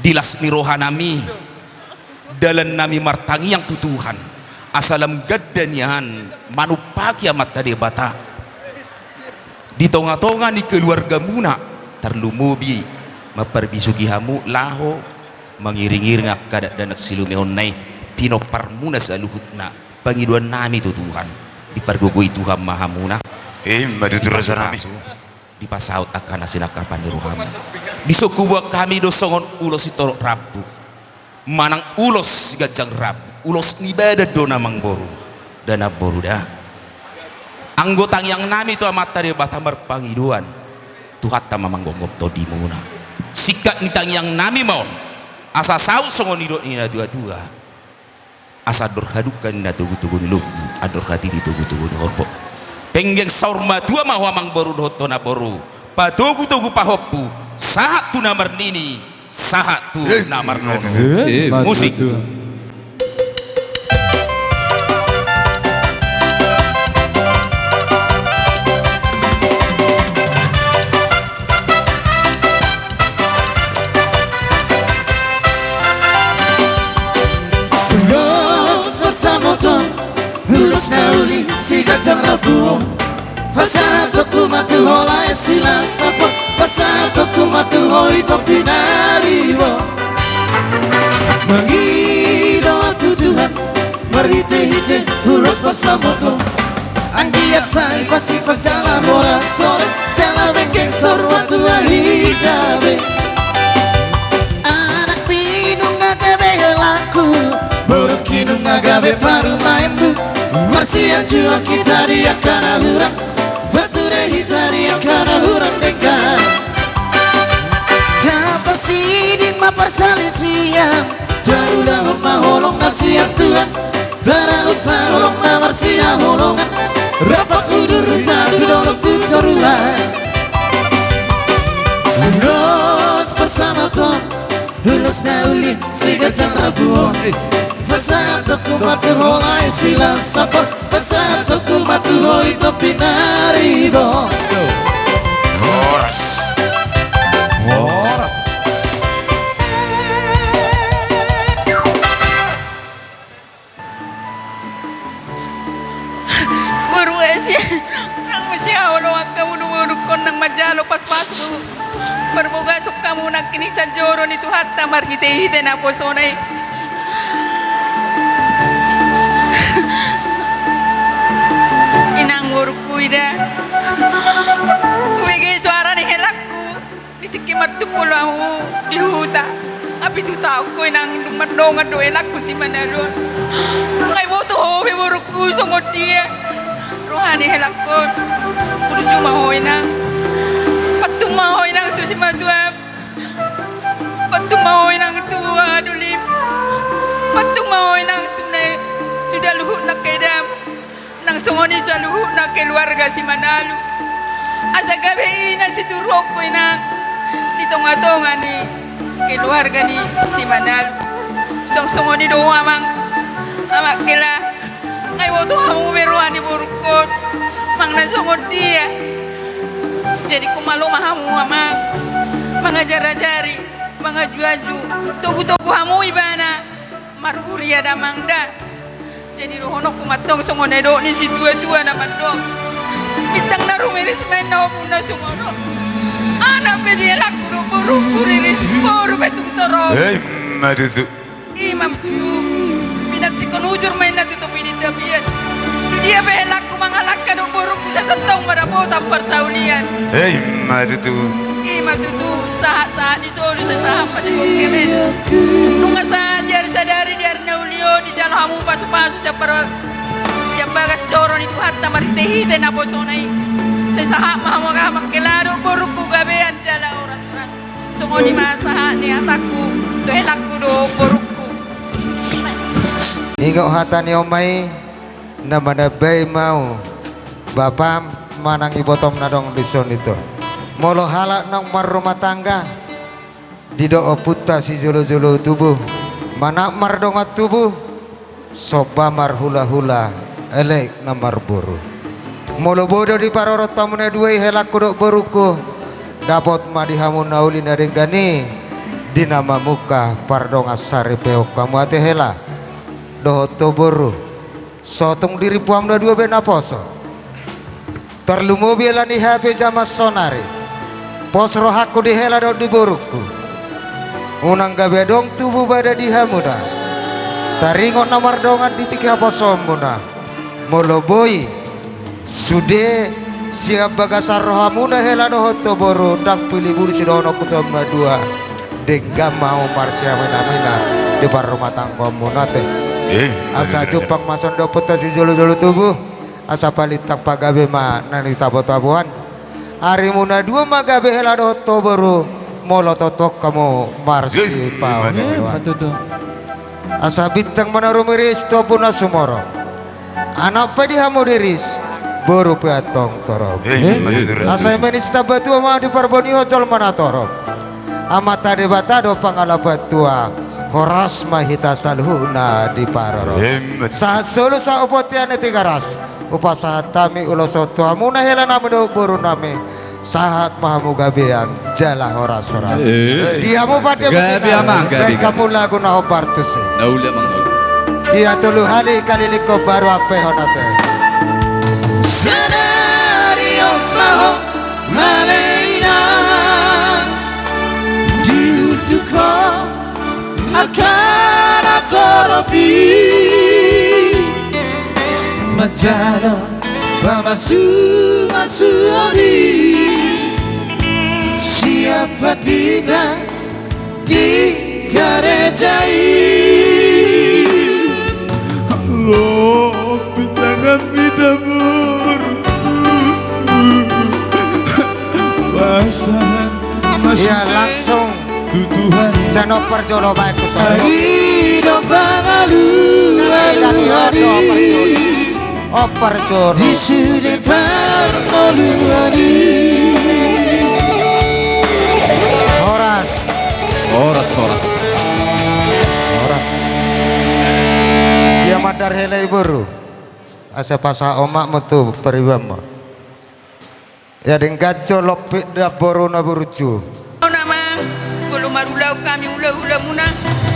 dilas ni rohanami dalan nami martangi yang tutuhan asalam gaddanyan manupaki amat tadi bata di tonga-tonga ni keluarga muna terlumubi maperbisugi hamu laho mengiring-iring kada danak silumi onnai pinopar muna sa luhutna pangiduan nami tutuhan dipergugui Tuhan mahamuna matutur rasa nami dipasaut akan asinakapan di ruham di sukubuak kami dosongon ulos itu rabu manang ulos gajang rabu ulos nibada dona mangboru dana boru dah anggotang yang nami itu amat tadi batamar pangiduan Tuhan ta mamanggongop to di muna sikat nitang yang nami mau asa saut songon idok ni dua-dua asa dorhadukan na tugu-tugu ni lubu ador hati di tugu-tugu ni horpo penggeng saur madua mahwamang boru doto na boru patugu-tugu pahoppu saat tu namar nini saat tu namar nono musik Hulus nauli si gajang rabu pasara toku matu hola sila sapa pasara toku matu hoi topi nariwo mengido tuduhan merite-hite hulus pasamoto anggiat pai pasi pasjala mora sore jala bengkeng sorwa tua hidabe anak pinung ngagabe laku Borokinu ngagabe paru maimbu Marsian jua kita dia kana hurang Bature kita dia kana hurang dengkan Tapa siding maparsalisian Tarulah maholong nasihat Tuhan Taraut maholong na marsia holongan Rapak udur tatu dolok tutoruan Ulos bersama Tom Hulus nauli si gajang rabuan Pasang toku matu holai sila sapa Pasang toku matu hoi topi naribo horas Beruesya nang masya Allah kamu nurukon nang majalo pas-pasu berboga sok kamu nak kini sajoro ni tu hatta margite-hite na posonai inang urku ida kuwege suara ni helakku ditiki martupulamu di huta api tu tahu ko inang dumadonga do helakku si manalon ngai boto hobe urku songo dia rohani helakku kudu cuma ho inang patuma ho inang tu si maduap patuma ho inang tu adulim patuma ho inang tu ne sudah luhut nak kedam nang songoni sa luhut nak keluarga si Manalu asa gabe ina si turoko ina di tonga-tonga ni keluarga ni si Manalu songoni do amang amak kela ngai woto hamu beruani burukot mang na songod dia jadi kumalo mahamu amang mangajar-ajari mangaju-aju tugu-tugu hamu ibana marhuria damangda jadi rohono kumatong songone do ni si tua-tua na mando bitang na rumiris men na opuna songono anak pedia laku do buru riris buru betuk toro matutu imam tu pinati konujur main na tu pinita biat tu dia be laku mangalaka do buru ku sa totong marapota persaulian matutu imam tu sahat-sahat di solo sa sahabat di kemen nunga sadari diar naulio di jalan hamu pasu-pasu siapa gas doron itu hatta marite-hite na posonai sesahak mahamu kamak kelado boruku gabean jala oras-oras songoni masaha ni ataku tu elakku do boruku ingok hata ni omai namanya bay mau bapak manang ibotom nadong dison itu molo halak nang mar rumah tangga di do puta si jolo-jolo tubuh mana mar dongat tubuh soba mar hula-hula elek namar boru molo bodo di paroro tamune duwe helak kudok boruku dapat madihamun nauli nadengani di nama muka pardong asari peok kamu ate hela doho toboru sotong diri puam dua bena poso terlumu biela ni hape jama sonari pos rohaku di hela do di boruku unang gabe dong tubuh bada di hamuda taringon namar dongan di tiga poso muna moloboi sude siap bagasar rohamuna hela doho toboru dang pilih buru sidono kutomna dua dega mau marsia mina di par rumah tangga munate asa jupang mason do puto si julu tubuh asa palitak pagabe ma nani tabo-tabuan hari muna dua magabe hela do toboru molo totok kamu marsi pau asa bintang menaruh miris to puna sumoro anak pedi hamu diris boru peatong torop asa menis tabatu ma di parboni hojol mana torop amata debatado pangalabat tua horas mahita salhuna di paroro saat solo sa upotian tigaras upasahat tami ulo soto amuna hela nami do buru nami saat mahamu gabean jala horas horas diamu pada musina kamu lagu na obartus nauli mangol dia tulu hali kali liko baru ape honate Scenario maho maleina diuduko akan toropi majano pamasu masuori siapa dia di garejai Allah bitangan bidamur pasangan ya langsung tutuhan seno perjolo baik kesana hidup bangalu perjolo di sudut parnoluani horas horas dia madar helai buru asa pasa omak metu peribama ya denggaco lopik da borona buruju Namang belum marulau kami ulah muna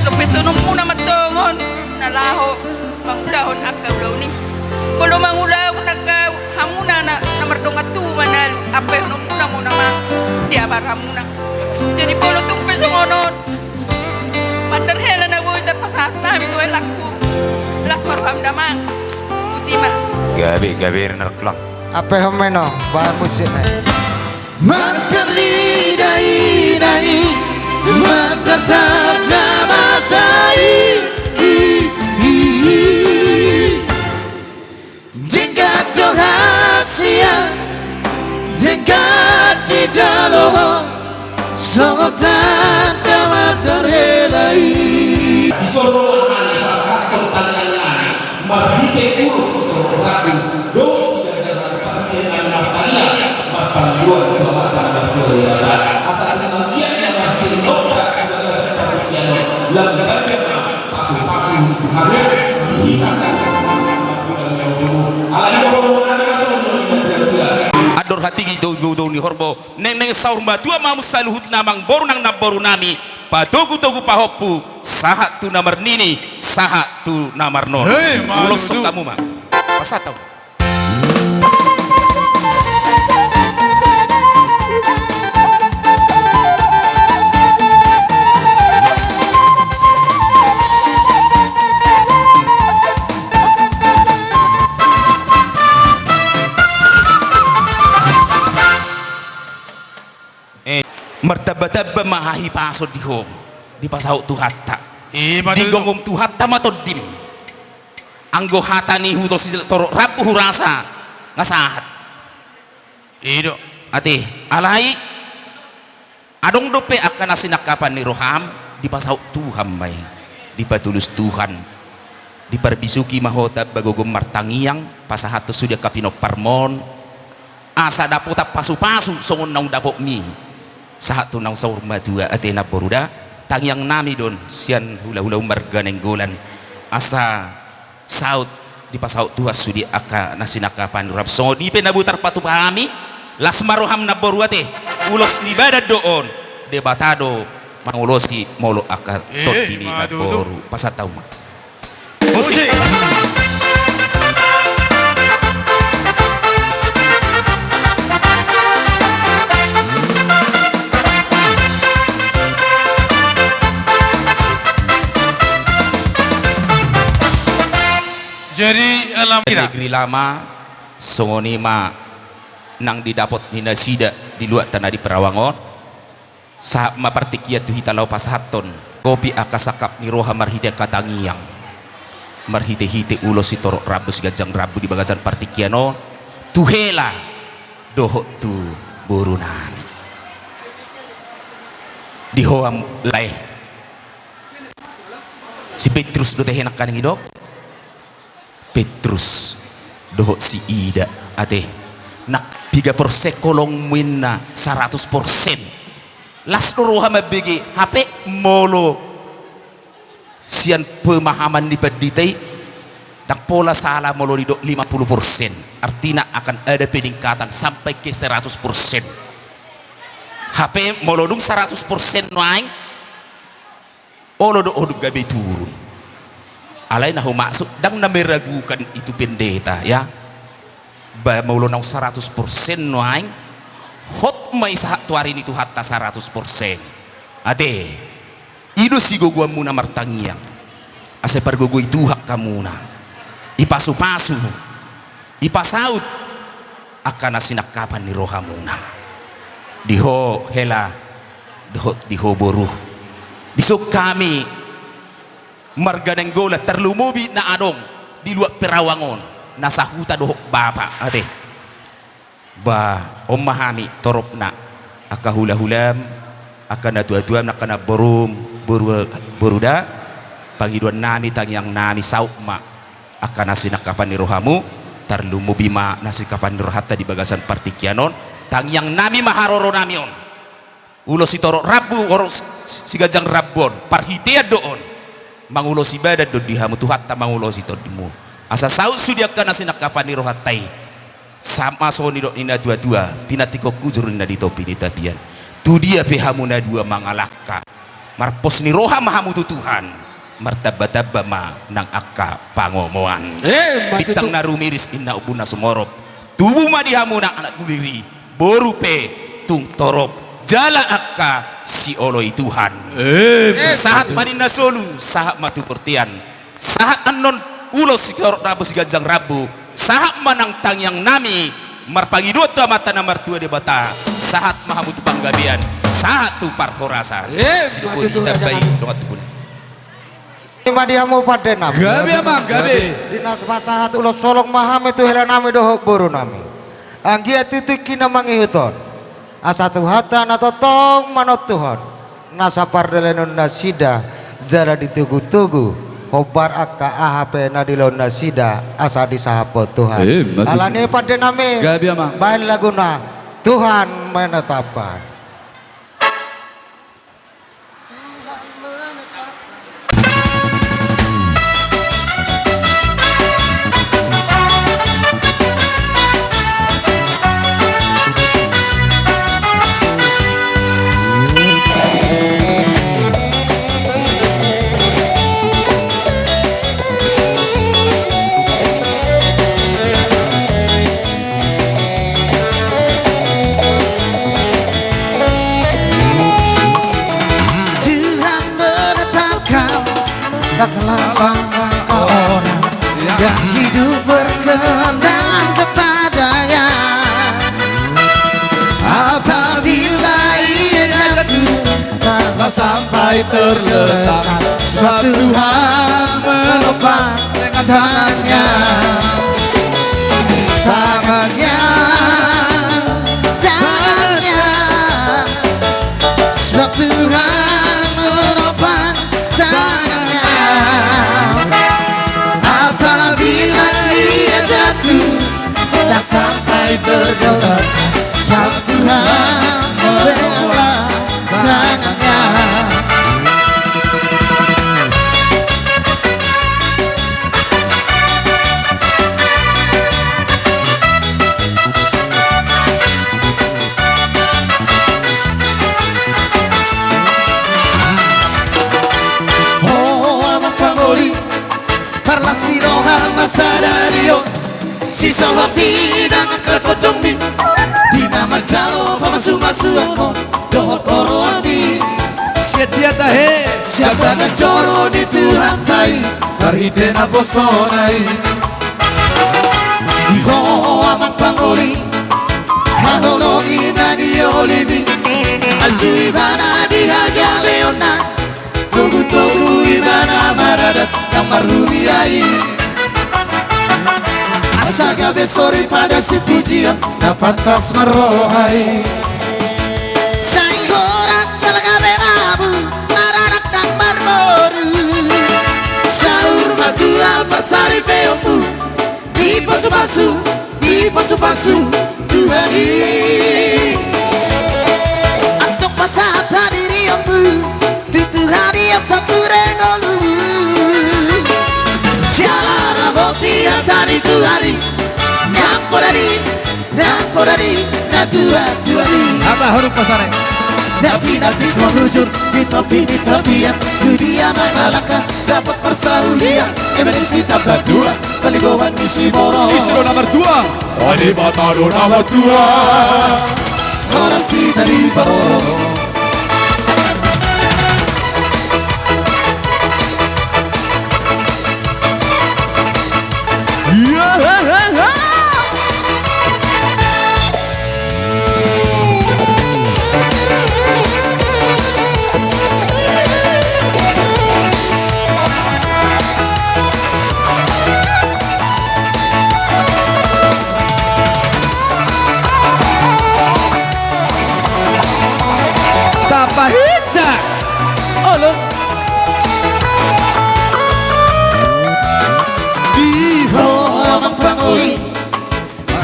lopesono muna matongon nalaho mangulahon akaw daw ni belum mangulau naka hamuna na namardonga tu manal ape no muna mo namang dia baramuna jadi bolo tumpe songonon mandar hela na boy tar pasata mi to elaku las maruham damang utima gabe nerklang apa homeno bahan musiknya mantan lidai nani mantan terjamatai jenggat dong hasia jenggat di jaloh sangat tanda mantan helai ador hati gitu ni horbo neng saur dua mamu saluhut namang boru nang naboru nami padogu togu pahopu sahat tu namar nini sahat tu namar non ulos sok kamu mah pasatau martabata mahahi pasod diho di pasau tu hatta di gongom tu hatta matodim anggo hata ni huto si toro rabu hurasa ngasahat ido ati alai adong dope akan asinakapan ni roham di pasau Tuhan bay di patulus Tuhan di parbisuki mahota bagogom martangiang pasahato sudia kapino parmon asa dapo tap pasu-pasu songon naung dapo mi saat tunang saur madua atena boruda tangyang nami don sian hula-hula marga nenggolan asa saut di pasaut tuas sudi aka nasinakapan rap so di penabutar patu pahami las maroham na boruate ulos ibadat doon debatado mangulosi molo akar tot bini boru pasataw ma musik. Jadi alam kita Negeri lama songoni ma nang didapot ni nasida di luar tanah di Perawangon sa mapartikia tu hitalau pasahaton kopi akasakap ni roha marhide katangiang marhite-hite ulo si torok rabu si gajang rabu di bagasan partikiano tuhela dohok tu buru nami di hoam lai si Petrus do tehenak kan ngidok Petrus dohok si Ida ate nak 3% kolong minna 100% las roha mabigi HP molo sian pemahaman di peditai tak pola salah molo di 50% artinya akan ada peningkatan sampai ke 100% HP molo dung 100% naik olo do oduk gabe turun alay na masuk dang nameragukan itu pendeta ya ba maulo nang 100% noaing hot may sa tuarin itu hatta 100% ate ido si gugwa muna martangiang ase pargugo itu hak kamuna ipasu-pasu ipasaut akan nasinakapan ni roha muna diho hela diho boruh disuk kami marga ng gola terlumubi na adong di luar Perawangon nasa huta dohok bapa ate ba omahami torop na akahula-hulam akan natua-tuam na kana boruda pagiduan nami tangyang nami saukma akan nasinakapan ni rohamu terlumubi ma nasikapan ni rohata di bagasan partikianon tangyang nami maharoro namion ulo si torok rabu oros si gajang rabon parhitea doon mangulo si badat do dihamu tuhatta mangulo si todimu asa saut sudia kana sinakapan ni rohatai sama soni do ina dua-dua pinatiko kujur ina di topi ni tabian tu dia pehamu na dua mangalaka marpos ni roha mahamu tu Tuhan martabba ma nang akka pangomoan bitang narumiris inna ubuna sumorop tubuh ma dihamu na anak guliri borupe tung torop jala akka si oloi Tuhan saat manina solu saat matu pertian saat anon ulo si rabu si gajang rabu saat manang tangyang nami marpangi dua tu mata nomor 2 di bata saat mahamut panggabian saat tu parhorasa siapa kita baik doa tu pun Ima dihamu pada nami gabe amang gabe dinas pasahat ulo solong maham itu hela nami dohok boru nami anggia tutuki namangi huton asatu hata na totong manot Tuhan nasa pardelenun nasida jara ditugu-tugu hobar akka ahp na dilon nasida asa disahapot Tuhan alani pada nami gabe amang bahan laguna Tuhan menetapkan orang yang hidup berkenan kepadanya apabila ia jatuh tanpa sampai terletak suatu Tuhan menopang dengan tangannya sebab Tuhan menopang tangannya apabila ia jatuh tak sampai tergerak sebab Tuhan membela tangannya Sadario si sohati dengan kerkodong mi di nama jalo pamasu-masu aku dohot oroandi Sedia tahe. siapa ngecoro di Tuhan tai Karitena bosonai. Iko amat pangoli hanologi nani olibi ajui bana di haga leona togu-togu ibana maradat yang maruniai asaga besori pada si pujian dapat tas merohai sainggoras jalaga benabu maradat yang marmoru saur matua pasari beombu di pasu-pasu Tuhani Antuk pasata diri ombu Tuhani yang satu rengolu Jalan aboti yang tadi Tuhani Nampodari Tuhani Apa huruf pasare? Nanti kau rujur di tepian dunia mangalaka dapat persaulian emergency tabla dua paligowan isi moro Isro nomor 2. Adi Bataro nomor 2. orasi dari bawah Tapahita. Olo. Diho amang pangoli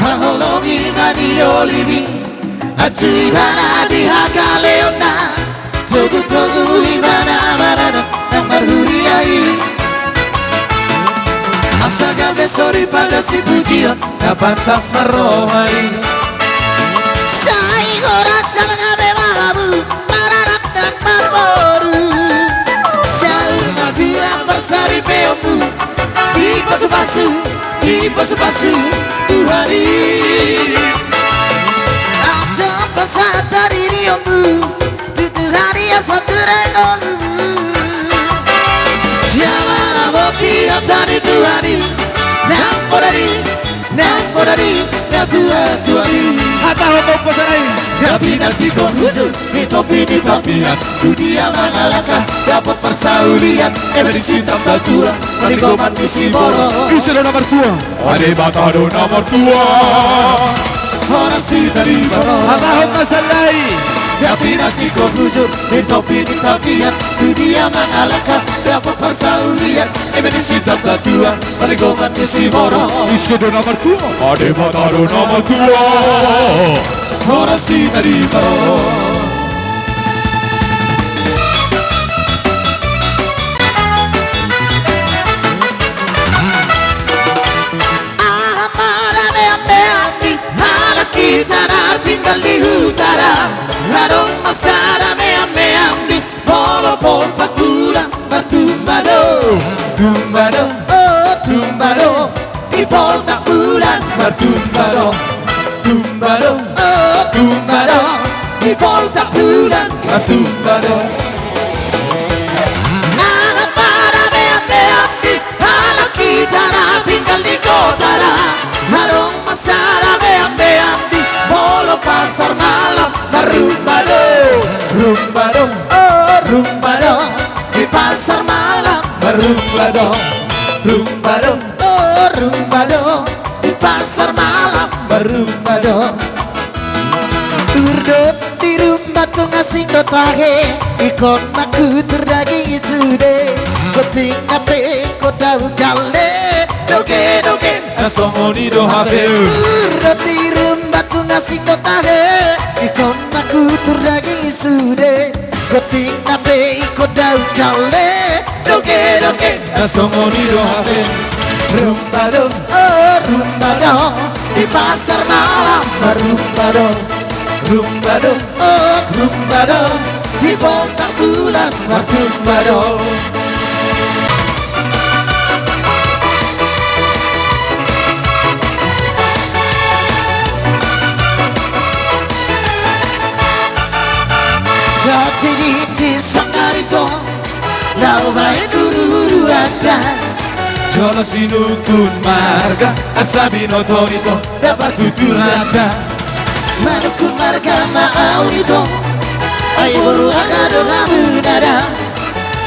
hahologi nani olivi Ajui bana di haga leona Togu-togu ibana marana yang berhuriai Asaga besori pada si pujian dapat tas merohai Sainggoras jalan bebabu mararak dan marmoru Saur natia bersari beombu di pasu-pasu Tuhani Ada pasata diri ombu Tuhani yang satu rengolu Jalan aboti yang tadi Tuhani Nampodari Tuhani Hata huruf pasare. nanti kau rujur di tepian dunia mangalaka dapat persaulian emergency tambah dua paligoman isi moro Isro nomor 2. Adi Bataro nomor 2. orasi dari bawah Hata huruf pasalai. nanti kau rujur di tepian dunia mangalaka dapat persaulian emergency tambah dua paligoman isi moro Isro nomor 2. Adi Bataro nomor 2. orasi dari bawah Kita tinggal di utara Radong masara meambi Bolo pol fakula bertumbado Tumbado, oh tumbado Di pol tak bulan bertumbado Tumbado, oh tumbado Di pol tak bulan bertumbado Nada para meambi Ala kita tinggal di kota Radong masara meambi Bolo pasar malam berumbado Rumbado, oh rumbado Di pasar malam berumbado Rumbado, oh rumbado Di pasar malam berumbado Urdot di rumah tu ngasih dotahe Ikon aku terdaging isude Koting ape kodau gale Doge Asomoni do habe. Urdot di rumah tu ngasih dotahe Ikon aku terdaging isude Koting ape kodau gale Doge Asomoni do habe. Rumbado, oh rumbado Di pasar malam berumbado Rumbado, oh rumbado Di bawah bulan bertumbado kau baik guru ada. Jolo sinukun marga Asabinoto ito dapat tutulada. Manukun marga mau itu ay boru agado ramu nada.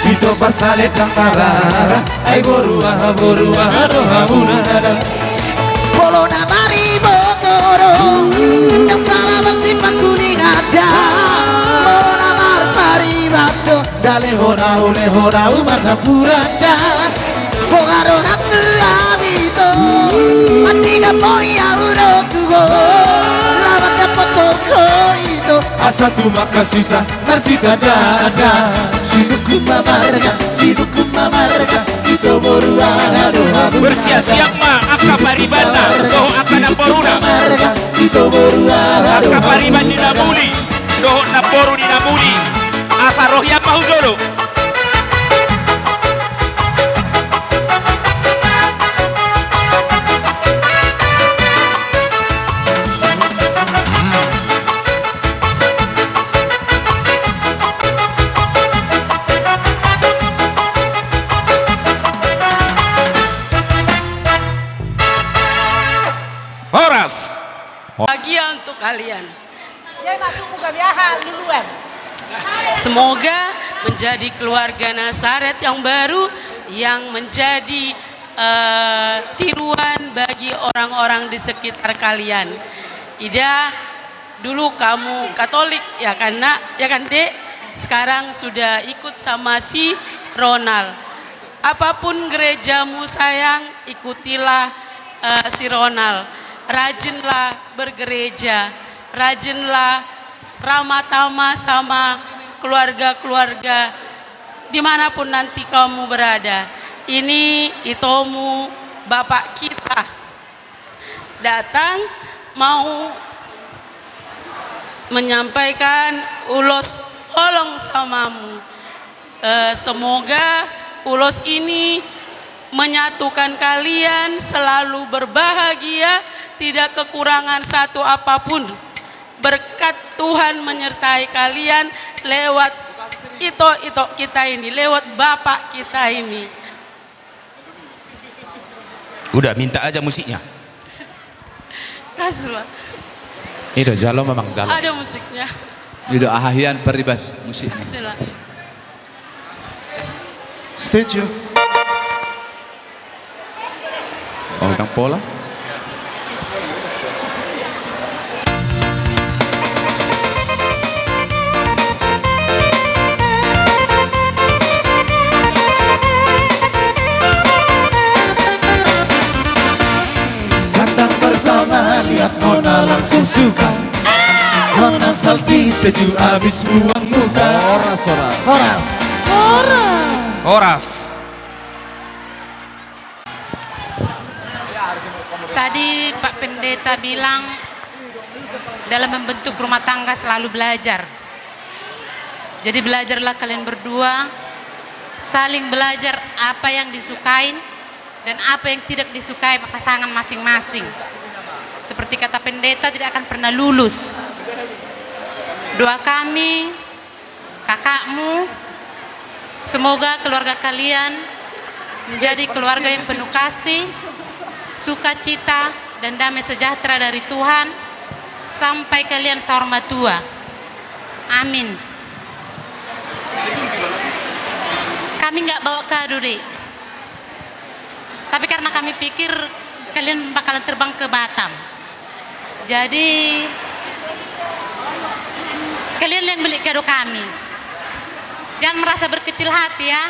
Ito pasalet ng tarara Ay borua aroha munada. Polo na maribotoro yang salah bersimpan kuning ada. Polo na maribato Dalehona umarna puranda. Bogaro hatu abito Atiga poni aurokugo Lavata potoko ito Asa tumakasita Narsita dada. Sinuku mamarga Ito boru aroha bersiap-siap ma aka paribanda doho aka naboruna Ito boru aka aroha pariban di namuli doho naboru di namuli asa rohya mahuzolo. Horas. Bahagia untuk kalian. Dia masuk buka biasa duluan. Semoga menjadi keluarga Nazaret yang baru yang menjadi tiruan bagi orang-orang di sekitar kalian. Ida, dulu kamu Katolik ya kan nak, ya kan dek? Sekarang sudah ikut sama si Ronald. Apapun gerejamu sayang, ikutilah si Ronald. Rajinlah bergereja, rajinlah ramah tamah sama keluarga-keluarga dimanapun nanti kamu berada. Ini itomu bapak kita datang mau menyampaikan ulos holong samamu. Semoga ulos ini menyatukan kalian selalu berbahagia, tidak kekurangan satu apapun. Berkat Tuhan menyertai kalian lewat ito kita ini, lewat bapak kita ini. Udah minta aja musiknya. Kasihlah. Ito jalo memang jalo. Ada musiknya. Ito ahahian peribat musik. Kasihlah. Statue. Oh, kang pola. Datang pertama lihat Nona langsung suka. Nona saltis Statue abis buang muka. Horas. Horas. Tadi Pak Pendeta bilang dalam membentuk rumah tangga selalu belajar. Jadi belajarlah kalian berdua, saling belajar apa yang disukai dan apa yang tidak disukai pasangan masing-masing. Seperti kata pendeta, tidak akan pernah lulus. Doa kami, kakakmu, semoga keluarga kalian menjadi keluarga yang penuh kasih, sukacita dan damai sejahtera dari Tuhan sampai kalian saurma tua. Amin. Kami nggak bawa kado deh, tapi karena kami pikir kalian bakalan terbang ke Batam, jadi kalian yang beli kado kami. Jangan merasa berkecil hati ya,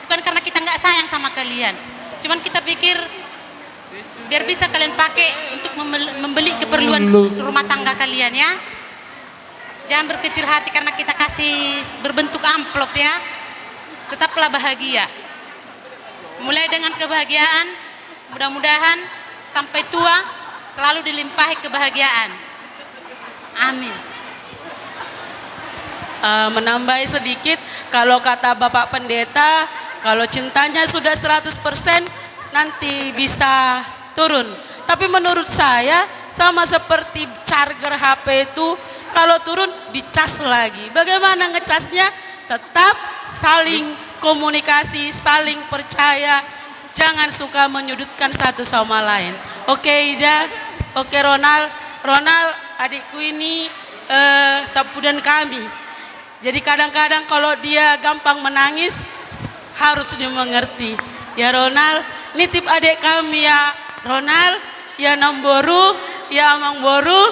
bukan karena kita nggak sayang sama kalian, cuman kita pikir biar bisa kalian pakai untuk membeli keperluan rumah tangga kalian ya. Jangan berkecil hati karena kita kasih berbentuk amplop ya. Tetaplah bahagia. Mulai dengan kebahagiaan, mudah-mudahan sampai tua selalu dilimpahi kebahagiaan. Amin. Menambahi sedikit, kalau kata Bapak Pendeta, kalau cintanya sudah 100% nanti bisa turun. Tapi menurut saya sama seperti charger HP itu, kalau turun dicas lagi. Bagaimana ngecasnya? Tetap saling komunikasi, saling percaya, jangan suka menyudutkan satu sama lain. Oke Ida, oke Ronald. Ronald adikku ini sapu dan kami. Jadi kadang-kadang kalau dia gampang menangis harus dimengerti. Ya Ronald, nitip adik kami ya Ronald, ya Namboru, ya Amang Boru.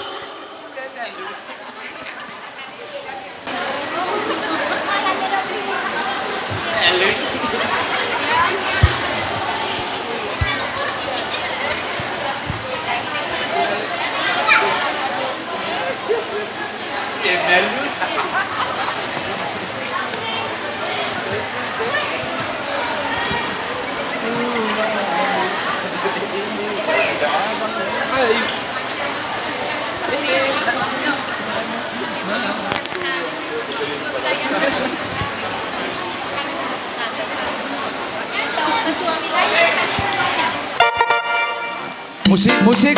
Musik.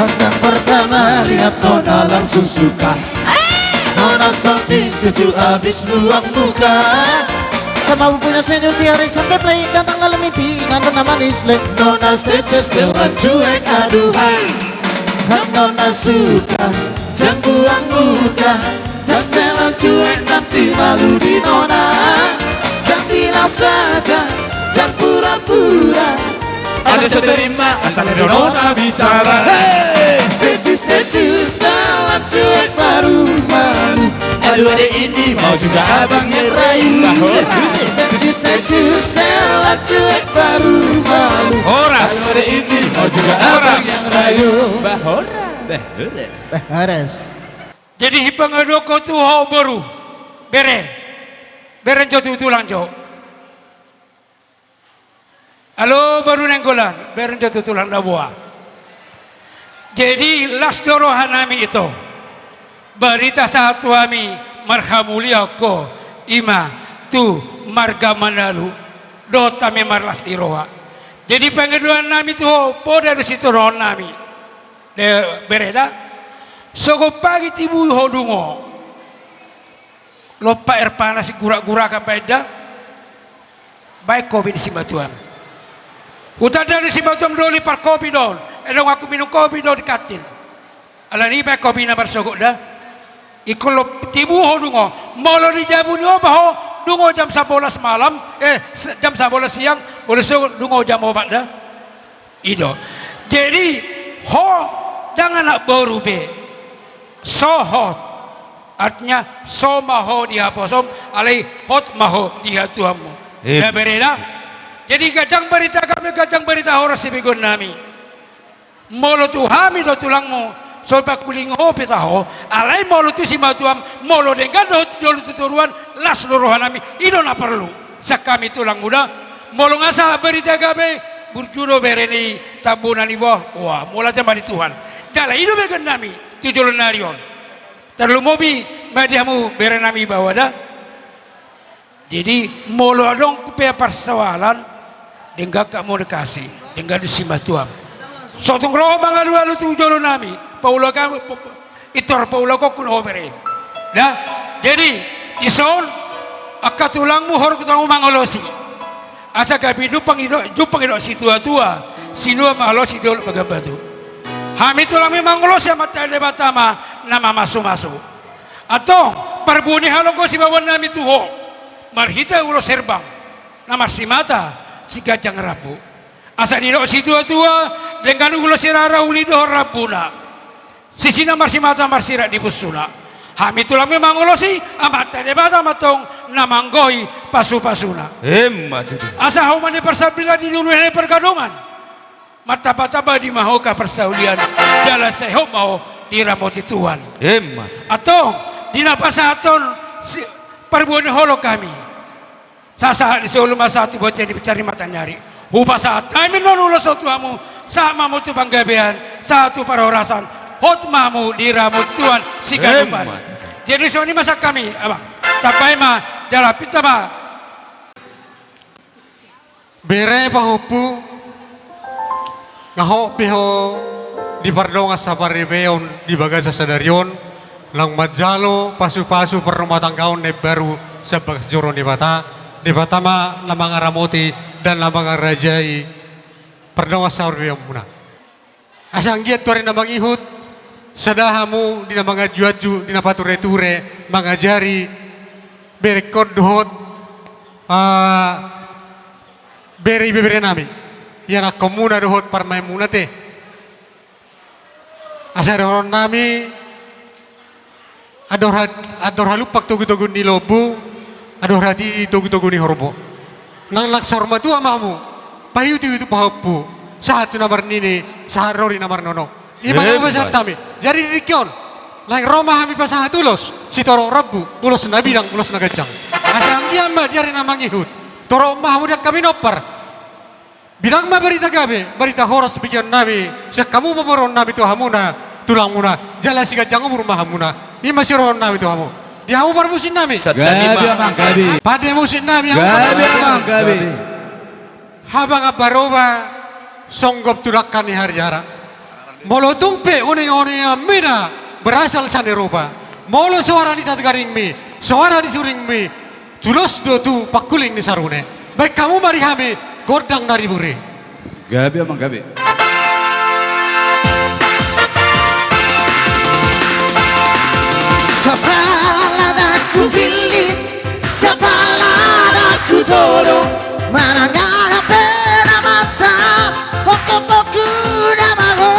Pandang pertama lihat Nona langsung suka. Nona salting setuju habis buang muka. Sama punya senyum tiari sampai play datang dalam mimpi ngantar manis lek. Nona setuju setelah cuek aduhai. Kan Nona suka jangan buang muka. Just dalam cuek nanti malu di Nona. Kan bilang saja jangan pura-pura. Ada seterima asal Nona bicara. Setuju dalam cuek baru malu. Aduh adek ini mau juga abang yang rayu. Setuju dalam cuek baru malu. Horas. Aduh adek ini mau juga abang yang rayu. Horas. Jadi hipang kau tu hau baru. Beren jauh tulang jauh. Halo baru nenggolan, beren jatuh tulang dah buah. Jadi las dorohan nami itu. Berita satu kami marhamulia ko ima tu marga manalu dota mi marlas di roha. Jadi pengeduan nami tu po dari situ roh nami. De bereda. Soko pagi tibu hodungo. Lopa air panas gura-gura kapeda. Baik kopi di Simbatuan. Utada di Simbatuan doli par kopi dol. Elong aku minum kopi dol di katin. Ala ni baik kopi na bersogok dah. Ikolo tibu hodungo. Molo di jabu ni obaho dungo jam 11 malam. Jam 11 siang. Boleh sogok dungo jam 4 dah. Itu. Jadi ho jangan nak baru be. So hot. Artinya so maho di haposom alai hot maho di hatuamu. Dah bereda. Jadi kadang berita horas si bigon nami. Molo tu hami do tulangmu. So pak kuling ho petaho. Alai molo tu si matuam. Molo dengan do tuturuan las lorohan nami. Ino na perlu. Sakami tulang muda. Molo ngasa berita gabe. Burjuro bereni tabunan ibo. Wah mula jamba di Tuhan. Jala ino bigon nami. Tujulan narion. Terlalu mobi madiamu berenami bawa dah. Jadi molo dong kupea persoalan dengan komunikasi dengan Simbatuan. Sotong roh bangga dua lu tujuh nami. Paula kamu itor Paula kok kun obere. Dah. Jadi ison akatulangmu hor kutang mangolosi. Asa kapi jupang ido situa sinua mangolosi dol bagabatu. Hami tulang mangolosi mata debatama nama masu. Atau perbuni halong ko si bawan nami tuho. Marhita ulo serbang nama si mata si gajang rabu asa nino si tua dengan ulo sirara ulido rabuna sisi nama si mata marsira di busuna hami tulang memang ulo si amata debata matong namanggoi pasu-pasuna asa haumane persabila di dulu ini pergadungan mata-mata di mahoka persaulian jala seho mau diramoti Tuhan atau dina pasaton perbuatan holo kami. Sasa di Solo masa tu buat jadi pencari mata nyari. Upa saat kami non ulos tuamu, saat mamu tu banggabean, satu parorasan, hot mamu diramu tuan si gadupan. Jadi so ini masa kami, abang. Tapai ma dalam pita ma. Bere pahupu, ngahok piho di Pardonga Saparibeon di Bagasa Sadarion, lang majalo pasu-pasu per rumah tanggaon ne baru sebab joro di bata ma lamang aramoti dan lamang rajai Pardonga Saparibeon muna. Asang giat tuarin namang ihut, sadahamu di namang juaju di napature-ture mangajari berekod hot beri bebere nami yana komuna dohot parmai munate asar horon nami ador halupak togu-togu ni lobu ador hati togu-togu ni horbo nang laksor matu amamu payu itu pahapu saat namar nini saat rori namar nono imana ubah tami jadi dikion lang Roma hami pasah tulos si toro rabu ulos nabidang ulos nagajang asang kiamat jari namang ihut toro mahmudak kami nopar bilang ma berita gabe berita horos bikin nabi sek kamu memoron nabi tu hamuna tulang muna jala si gajang umur mahamuna ima siron nabi tu hamu dia hamu musim nabi gabi pada musim nabi gabi habang abaroba songgop turakani harjara molo tumpe uning amina berasal sana Eropa molo suara di tatgaring mi suara di suring mi tulos do tu pakuling di sarune baik kamu mari hami godang dari buri gabi amang gabi Sapaladaku pilih, sapaladaku toro, manangana pena masa, poku-poku namago,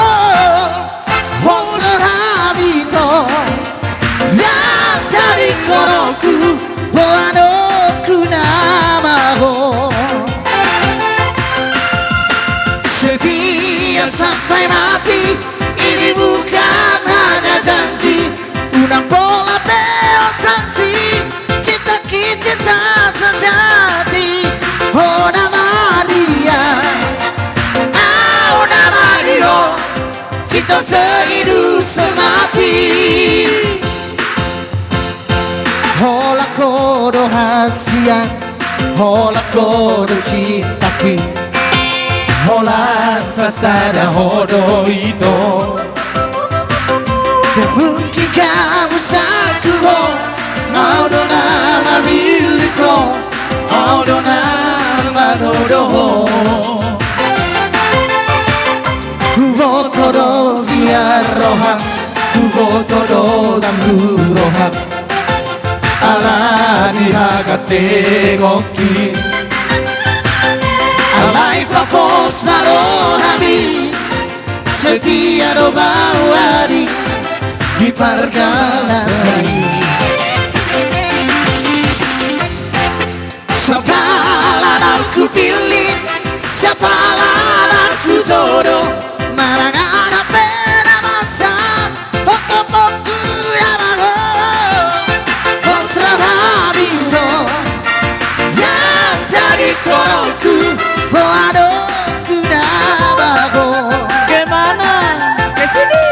Hosra habito, yang dari koroku, boanoku namago. Setia sampai mati, ini bukan hanya janji, una bola beo sanksi, cinta cinta sejati. Ona Maria, Ona Mario, cinta sehidup semati. Hola kodo hasian, hola kodo cintaki, hola sasada hodo itu. Mungkin kamu sakuho, mau dona mamiliko, mau dona manodoho. Hubo todo via roja, hubo todo damu roja. Alani hagate goki, alai papos naronami, setia do bawari. Di perjalanan sepalan aku pilih, sepalan aku todo, marangana pena masa, poku-poku namago, Hosra habito, yang dari koroku, boanoku namago. Kemana? Ke sini.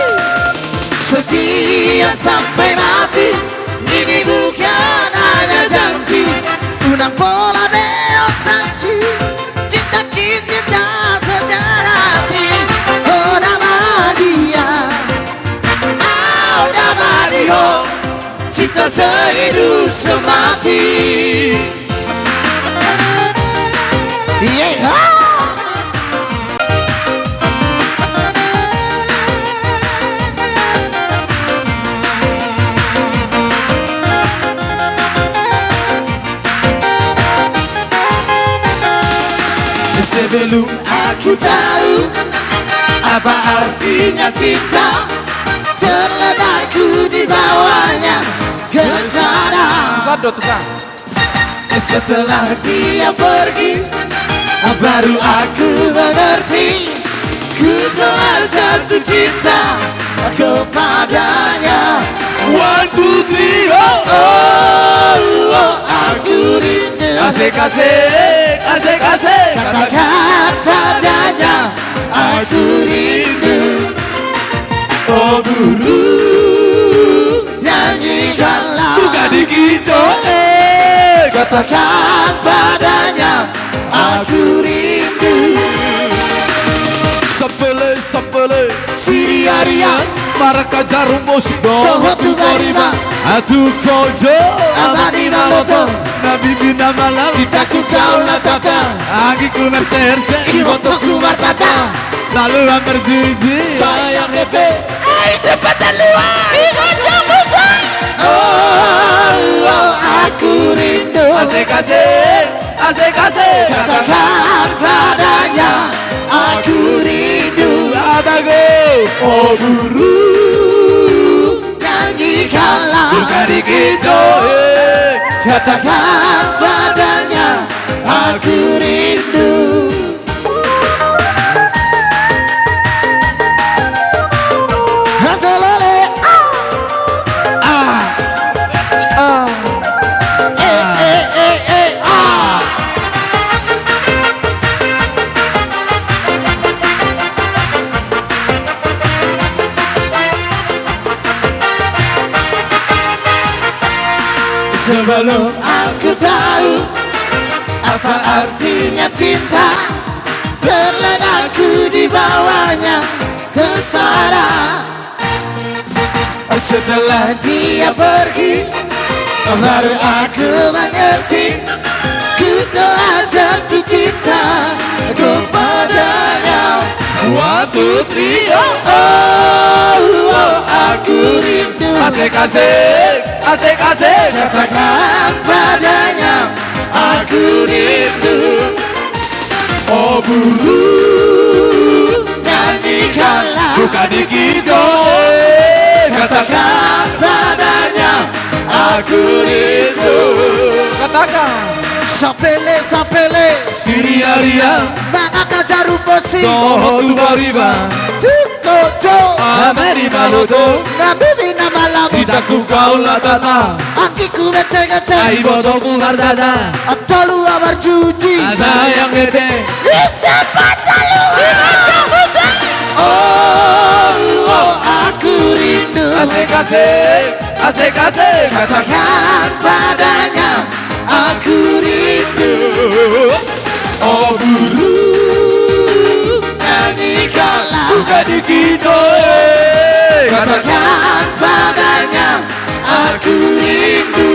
Setia sampai mati, ini bukan hanya janji, una bola beo sanksi, cinta cinta sejati. Ona Maria, Ona Mario, cinta sehidup semati. Yeah. Sebelum aku tahu apa artinya cinta, terledakku di bawahnya kesadaran. Setelah dia pergi, baru aku mengerti, ku telah jatuh cinta kepadanya. One, two, three, oh. Aku rindu Asik, asik, asik, asik. kata-kata adanya. Aku rindu Oh guru, nyanyikanlah bukan di kita. katakan padanya. Aku rindu Sepele, sepele. Siri-aria Maraka jarum musik Doho tu garima Adu kojo Abadi maloto Nabi bina malam Citaku kau natata Agiku merse-herse Iwotoku martata Lalu hampir jiji Sayang nete Ayo sepatan luar Oh, aku rindu Asik, asik, asik, asik. Katakan padanya Aku rindu Adago Oh guru, nyanyikanlah bukan di kita. Katakan padanya Aku rindu Hasilole Sebelum aku tahu apa artinya cinta, terlenaku di bawahnya kesana. Setelah dia pergi, baru aku mengerti, ku telah jatuh cinta kepadanya. One, two, three, oh. Oh, aku rindu. Asik, asik, asik, asik. Katakan padanya aku rindu. Oh guru, Nyanyikanlah bukan di kita. Katakan padanya aku rindu. Katakan Sapele sapele Siri-aria Maka jarum bosi Doho tu bariba Tukojo Ameri maloto Nabi bina malam Sitaku kau latata Akiku ngece-ngece Aibotoku mardada Atalu abar juji Sayang ete Bisa patalu Oh, aku rindu. Asik, asik, asik, asik. Katakan padanya aku rindu. Oh guru, Nyanyikanlah bukan di kita. Katakan padanya aku rindu.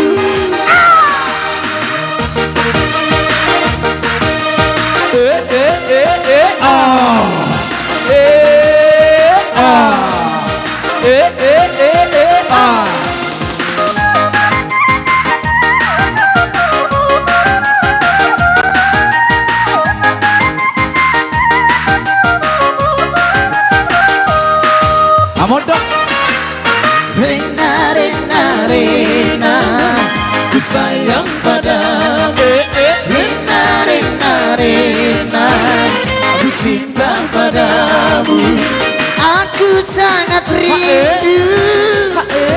Rina, Rina, Rina, ku sayang padamu. Rina, Rina, Rina, aku cinta padamu. Aku sangat rindu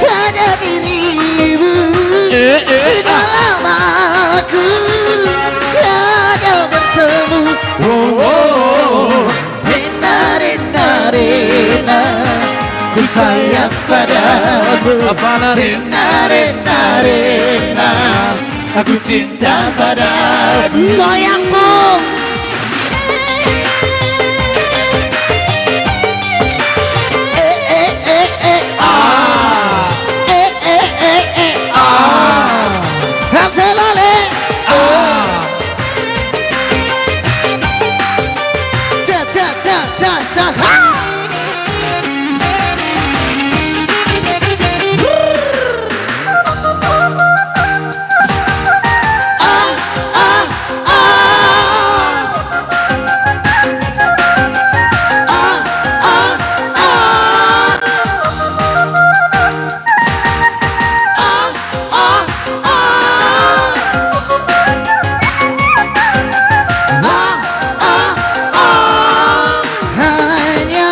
pada dirimu. Sudah lama aku tiada bertemu. Rina, Rina, Rina, ku sayang padamu. Rina, Rina, Rina, aku cinta padamu. Goyang pun. Hasilole. Ta ta ta ta ta. Ha! Hanya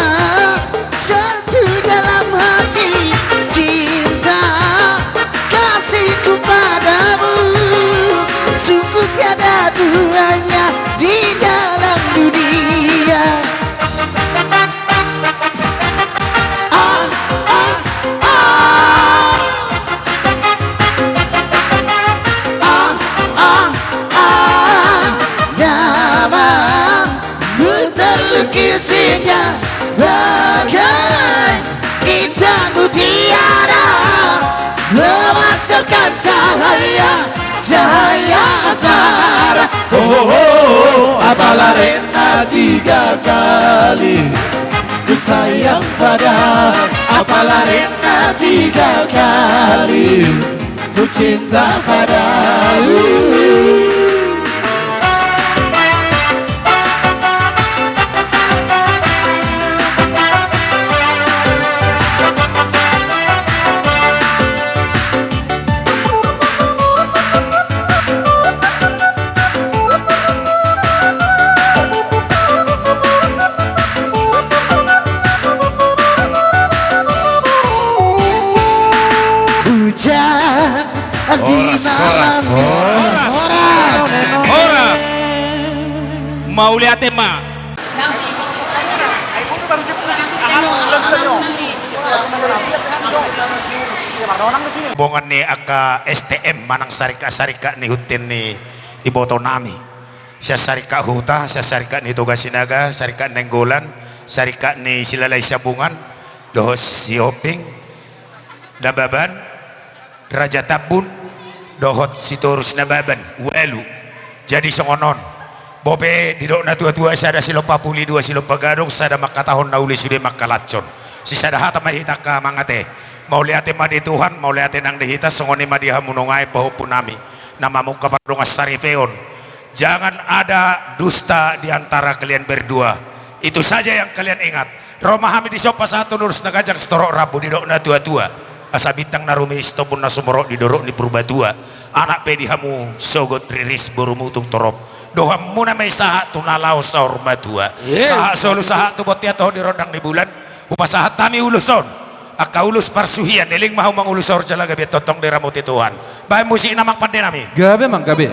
cahaya cahaya asmara. Apalah rena 3 kali ku sayang pada, apalah rena 3 kali ku cinta padamu. Hujan di malam Horas mau lihat tema Bongan ni aka STM manang sarika ni hutin ni iboto nami. Siya sarika huta, siya sarika ni Tugasinaga, sarika Nenggolan, sarika ni Silalay Sabungan, dohos Sioping, Dababan, Raja Tabun, dohot Sitorus Nababan, Welu. Jadi songonon. Bobe didok na tua-tua sada silopa puli 2 silopa gadong sada makatahon na uli sudah makalacon. Si sada hata mahita ka mangate. Mau lihat madi Tuhan, mau lihat nang dihita songoni madi hamunongai pahupunami. Namamu kapadong asarifeon. Jangan ada dusta di antara kalian berdua. Itu saja yang kalian ingat. Romahami di sopa satu nurus nagajang setorok rabu didok na tua-tua. Asa bintang narumi stopun na sumorok didorok ni purbatua. Anak pedihamu sogot riris borumutung torop. Dohamu na may saha tunalaw sa ormatua. Saha solo saha tubot niya toho di rodang ni bulan. Upasahat tami uluson. Aka ulus parsuhian eling mau mangulusor jala gabi totong di ramuti Tuhan. Bahay musik namang pandai nami. Gabi mang gabi.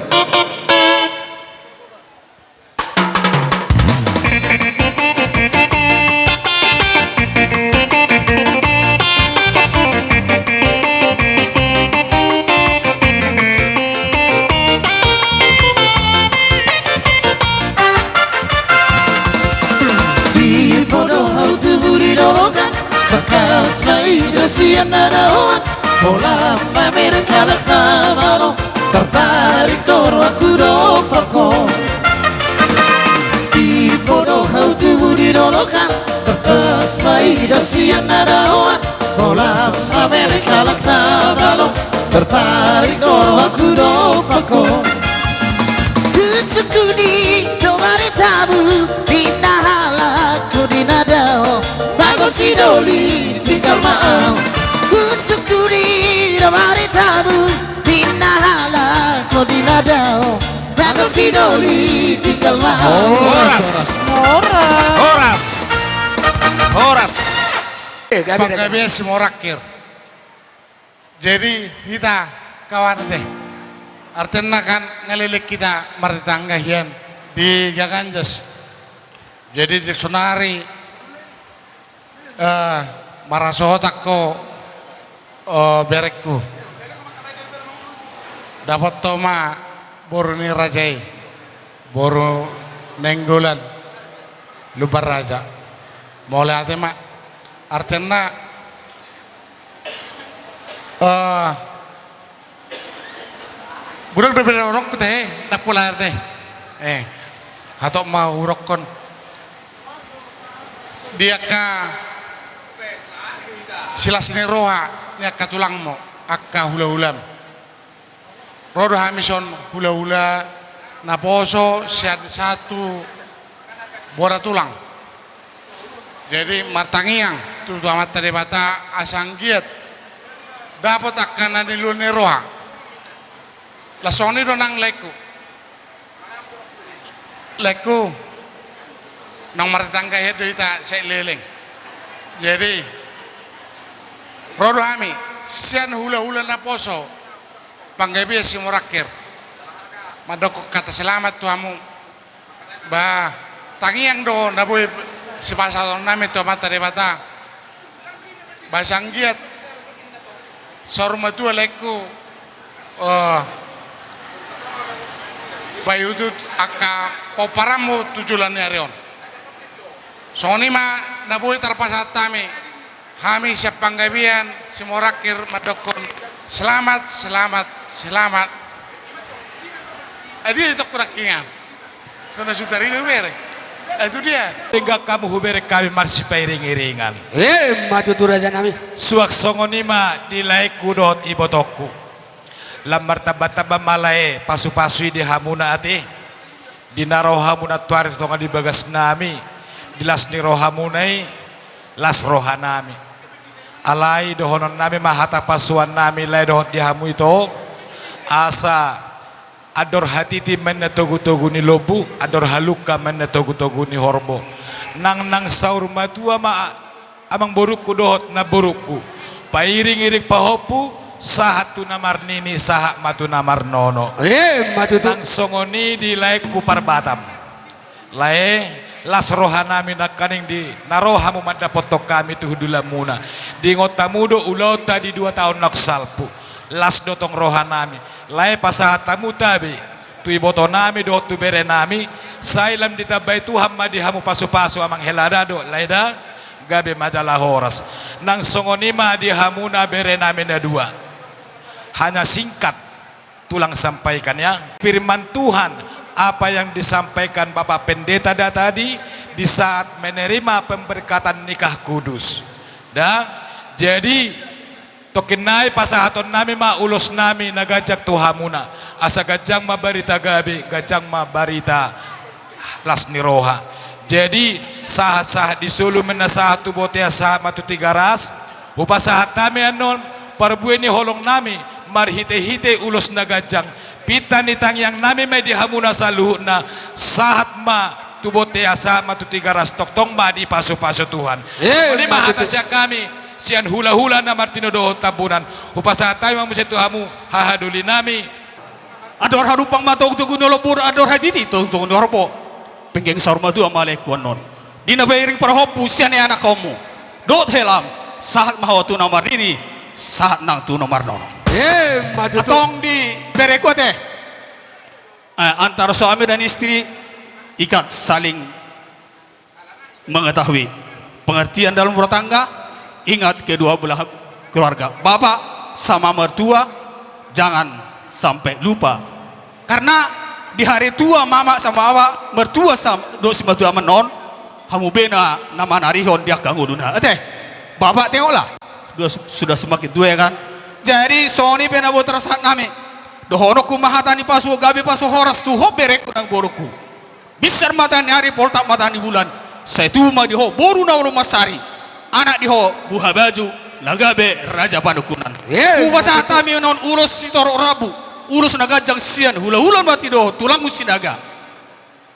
Di bodoh hau tubuh didolokan bekas maida sian nadawan bola pamer kalak namalo tertarik doro aku dopako. Di bodoh hau tubuh didolokan bekas maida sian nadawan bola pamer kalak namalo tertarik doro aku dopako. Kusukudi domare tabu binahala kudinadao bagus idoli tinggal mau. Kusukudi domare tabu binahala kudinadao bagus idoli tinggal mau. Horas Panggabe Simorakir. Jadi kita kawan teh artinya kan ngelilik kita martangga hian di Gaganjas. Jadi diksionari marasotak ko berekku dapat toma boru ni rajai boru Nenggolan lubar raja mulai atema artinya budak berbeda rok teh nak pulang teh atau mau rokon dia ka silasini roha ni akka tulangmo akka hula-hulam rodo hamison hula-hula naposo satu bora tulang jadi martangiang tu amat tadi bata asanggiat dapat akan ada luni roha lasoni donang leku nang martangga hedo ita saya leleng jadi rodo hami sian hula-hula na poso panggabi Simorakir madoko kata selamat tuamu bah tangiang do naboy si pasal nami tu mata debata basanggiat sorma tu leku bayu tu aka poparamu tujulan arion soni ma naboy terpasat tami hami siap panggabian Simorakir madokon Selamat. Dia itu kurakingan. Soalnya sudah ini bere. Itu dia. Hingga kamu hubere kami marsi pairing-iringan. Matu tu raja nami. Suak songonima dilai kudot ibotoku. Lambar taba-taba malae pasu-pasui di hamuna ati. Dinaro hamuna tuari tonga di bagas nami. Dilas ni rohamunai las rohanami. Alai dohonon nami mahata pasuan nami lai dohot di hamu itu. Asa ador hatiti menetogu-togu ni lobu, ador haluka menetogu-togu ni horbo. Nang saur matua ma amang boruku dohot na boruku. Pairing-iring pahopu sahatu namar nini sahak matu namar nono. Matu tu. Nang songoni di lae kupar batam. Lae las rohanami nakaning di narohamu manda potok kami tu hudula muna. Di ngotamudo ulota di 2 tahun naksalpu. Las dotong rohanami. Lae pasahatamu tabi tu iboto nami do tu bere nami sailam ditabay Tuhan madi hamu pasu-pasu amang heladado laida gabe majalah horas nang songonima di hamuna bere nami na 2 hanya singkat tulang sampaikannya firman Tuhan apa yang disampaikan Bapak Pendeta tadi di saat menerima pemberkatan nikah kudus jadi tokinai pasahaton nami ma ulos nami nagajak tuhamuna asa gajang mabarita gabi gajang mabarita las niroha jadi sahat-sahat disulu menasahat tu botea sahat matu 3 ras upasahat nami anon parbueni holong nami marhite-hite ulos nagajang pita nitang yang nami may dihamuna saluhna sahat ma tu botea sahat matu 3 ras toktong ma di pasu-pasu Tuhan lima atasya kami sian hula-hula na Martino doon tabunan upasa tayo mang musa tuhamu hahaduli nami Ador harupang matog tugon lobur ador haditi tugon harpo penggeng sarma tu amale kuanon dina bayring parahopu sian anak kamu dot helam sahat mahawatu namar ini sahat nang tu nomar nono atong di bereko teh antara suami dan istri ikat saling mengetahui pengertian dalam rumah tangga. Ingat kedua belah keluarga bapak sama mertua jangan sampai lupa karena di hari tua mama sama awak mertua sama dok si mertua menon kamu bena nama narihon dia kanggo duna bapak tengoklah sudah semakin tua ya kan jadi soni pena buat terasa nami dohono kumahatani pasu gabi pasu horas tuh berek kurang boruku bisar matani hari poltak matani bulan saya tuma diho boru na rumah sari anak diho buha baju nagabe raja padukunan ubasa hatami non ulos sitoro rabu ulos nagajang sian hula-hula mati do tulang musinaga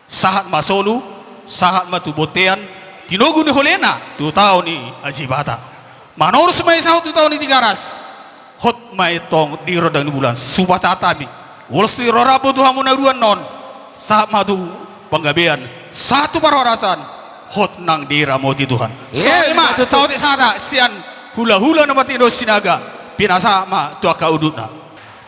sahat masolu sahat matubotean tinogu ni holena 2 tahun ni ajibata manorus may sahut 2 tahun ni 3 ras hot may tong diro dan bulan subasa hatami ulos tiro rabu tuhamu naruan non sahat matu penggabean satu parwarasan hot nang diramoti Tuhan. Soalnya saudi sada sian hula-hula nomor tido sinaga pinasa ma tuaka uduna.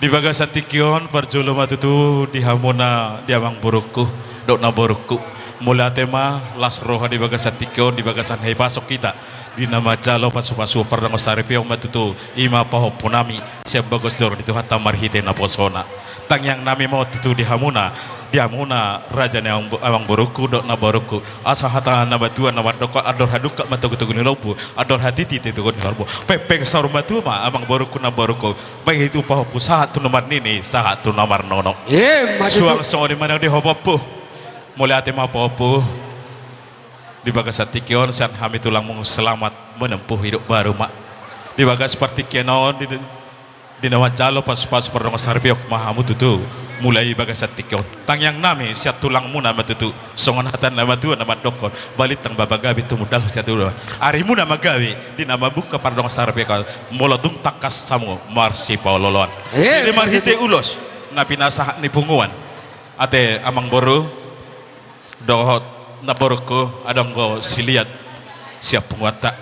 Di bagasan tikion parjulo matutu di hamuna di amang burukku dok na burukku mula tema las roha di bagasan tikion di bagasan hei pasok kita di nama jalo pasu-pasu pardang osaripiyong matutu ima pahopunami siap bagus dor itu hatta marhite na posona tang yang nami mau tutu di hamuna raja ne awang boruku dok na boruku asa hata na batua na wadoko ador haduka matogu-togu ni lobu ador hatiti te tugon harbo pepeng saruma tu ma amang boruku na boruku baik itu pahopu sahat tu nomor nini sahat tu nomor nono suang song di mana di hopopu mulai ate ma pahopu di bagas atikion san hami tulang mung selamat menempuh hidup baru mak di bagas seperti kenon di nama jalo pas perdong sarbiok mahamu tutu mulai bagas atikion tang yang nami siat tulang muna matutu songon hatan nama tua nama dokon balik tang babagabi tu mudal dulu ari muna magawi di nama buka perdong sarbiok molodung takas samu marsi paulolon di marhite ulos napi nasah ni punguan ate amang boru dohot na boruku adong go siliat siap punguata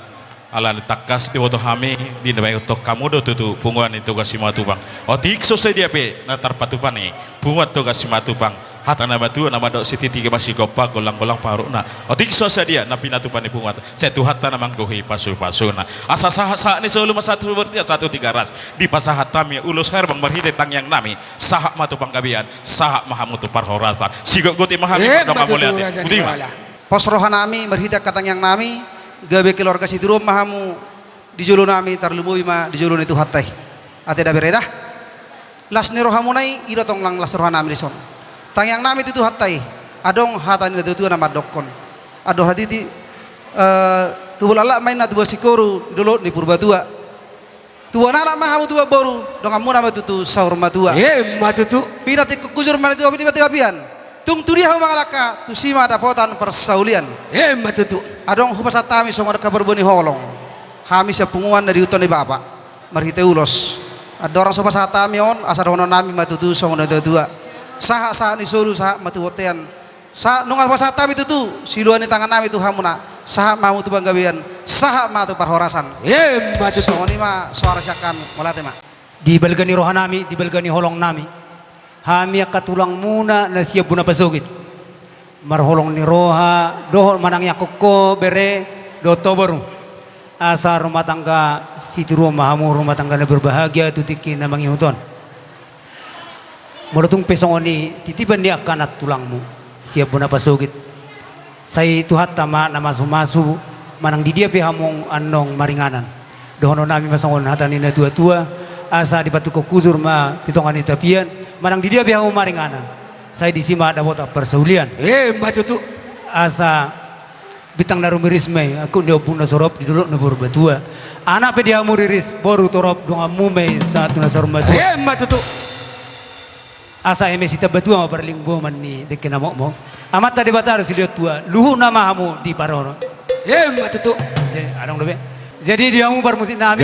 ala takas di woto hami di nabai utok kamu do tutu punguan itu kasih matubang otik sosai dia pe na tarpatupani punguat to kasih matubang hata nama tua nama dok siti tiga masih gopa golang-golang paruna otik sosa dia napi natu panipungat saya tu hatta namang gohi pasu-pasuna asa saha ni selalu masa satu berarti satu tiga ras di pasahat tami ulus herbang berhite tang yang nami sahak matu panggabian sahak mahamutu parhorasan sigok goti mahami dong amoliate utima pos rohanami berhita katang yang nami gabe keluarga siturum mahamu di julu nami tarlumu bima di julu itu hatai ate da bereda las ni rohamunai idotong lang las rohanami dison tang yang nami itu hatai adong hatani itu nama dokon adoh haditi tubul Allah main na tuba sikoru dulu ni purbatua tua nara mahamu tua boru dong amu nama tu saur matua matutu pinati kujur mana tu api mati apian tung turia mangalaka tu sima dapotan persaulian matutu adong hupasatami songo kabar boni holong kami sepunguan dari uton di bapak marhite ulos adorang hupasatami on asar hono nami matutu songo dua saha ni solu saha matu hotean saha nungal pasatami itu tu siluan di tangan nami tu hamuna saha mamu tu banggawian saha matu parhorasan matutu songo ni ma suara syakan molate ma di balgani rohanami di balgani holong nami hami akatulang muna na siya buna pasugit marholong ni roha dohol manang yakoko bere do tobaru asa rumah tangga situ rumah hamu rumah tangga na berbahagia tutiki na mangihuton mulatung pesongoni titiban dia akan tulangmu siap buna pasugit say tuhat tama na masu-masu manang di dia pihamong anong maringanan dohono nami masongon hatani na tua-tua asa dipatuko kuzur ma pitongan itapian manang di dia pihamong maringanan saya disima ada wota persaulian matutu asa bitang narumirisme aku dia bunda sorop di dulu nebur batua anak pe dia muriris boru torop dong amume satu nasar batua matutu asa emesita batua ma perling boman ni dekena mo amat tadi batar siliot tua luhu nama hamu di parono matutu adong dobe jadi dia mu permusik nami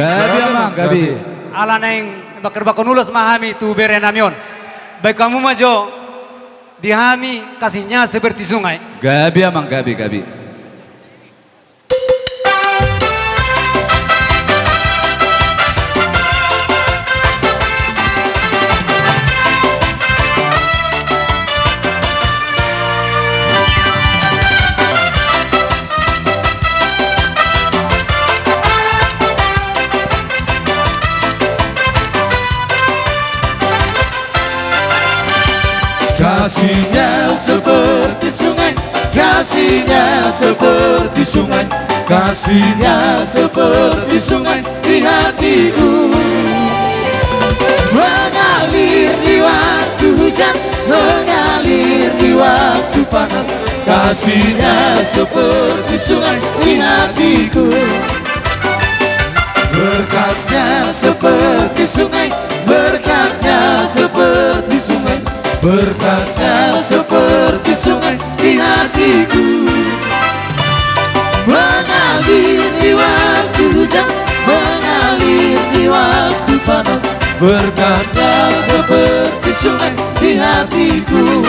gabi ala neng bakar bakonulos mahami tu bere namion baik kamu majo dihami kasihnya seperti sungai gabi amang gabi kasihnya seperti sungai kasihnya seperti sungai kasihnya seperti sungai di hatiku mengalir di waktu hujan mengalir di waktu panas kasihnya seperti sungai di hatiku berkatnya seperti sungai berkatnya seperti sungai berkatnya seperti sungai di hatiku mengalir di waktu hujan mengalir di waktu panas berkatnya seperti sungai di hatiku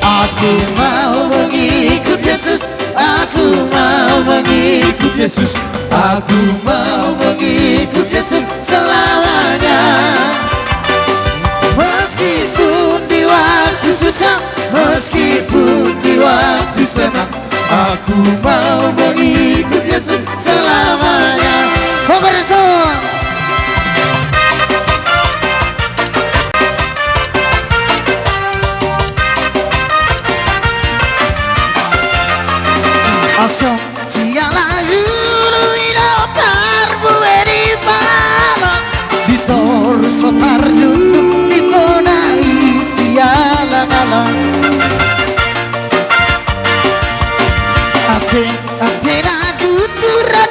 Aku mau mengikut Yesus, aku mau mengikut Yesus, aku mau mengikut Yesus selamanya. Meskipun di waktu susah, meskipun di waktu senang, aku mau mengikut Yesus selamanya. Oh bersama. Asal sialah guru hidup terbuai di balon ditorus sotar duduk di ponai sialah ngalang ate lagu turun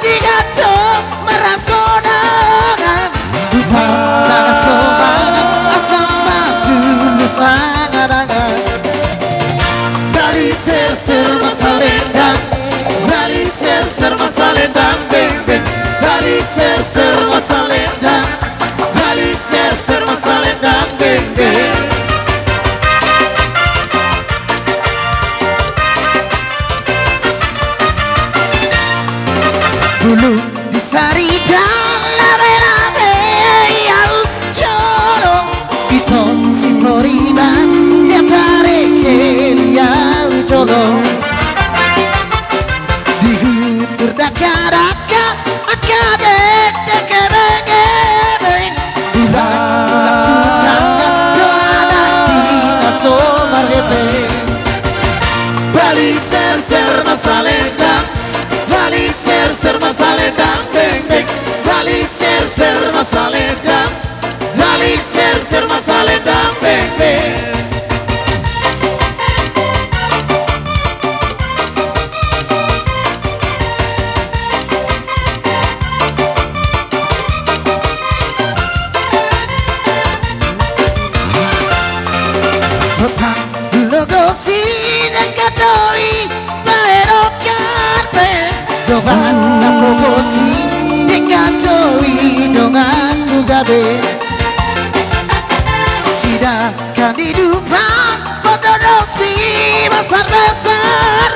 Bolo Dihutur daka-daka Akabek-daka-beng-beng Ulang-ulang tutangga Doanak tina somar gebeng Bali ser-ser masalendang Bali ser-ser masalendang Beng-beng Bali ser-ser masalendang Bali ser-ser masalendang Beng-beng Logo sine kadoi Baero karpe Doban na pogosi Dengatoi donganku gabe Sida kandidupan Pada rosmi besar-besar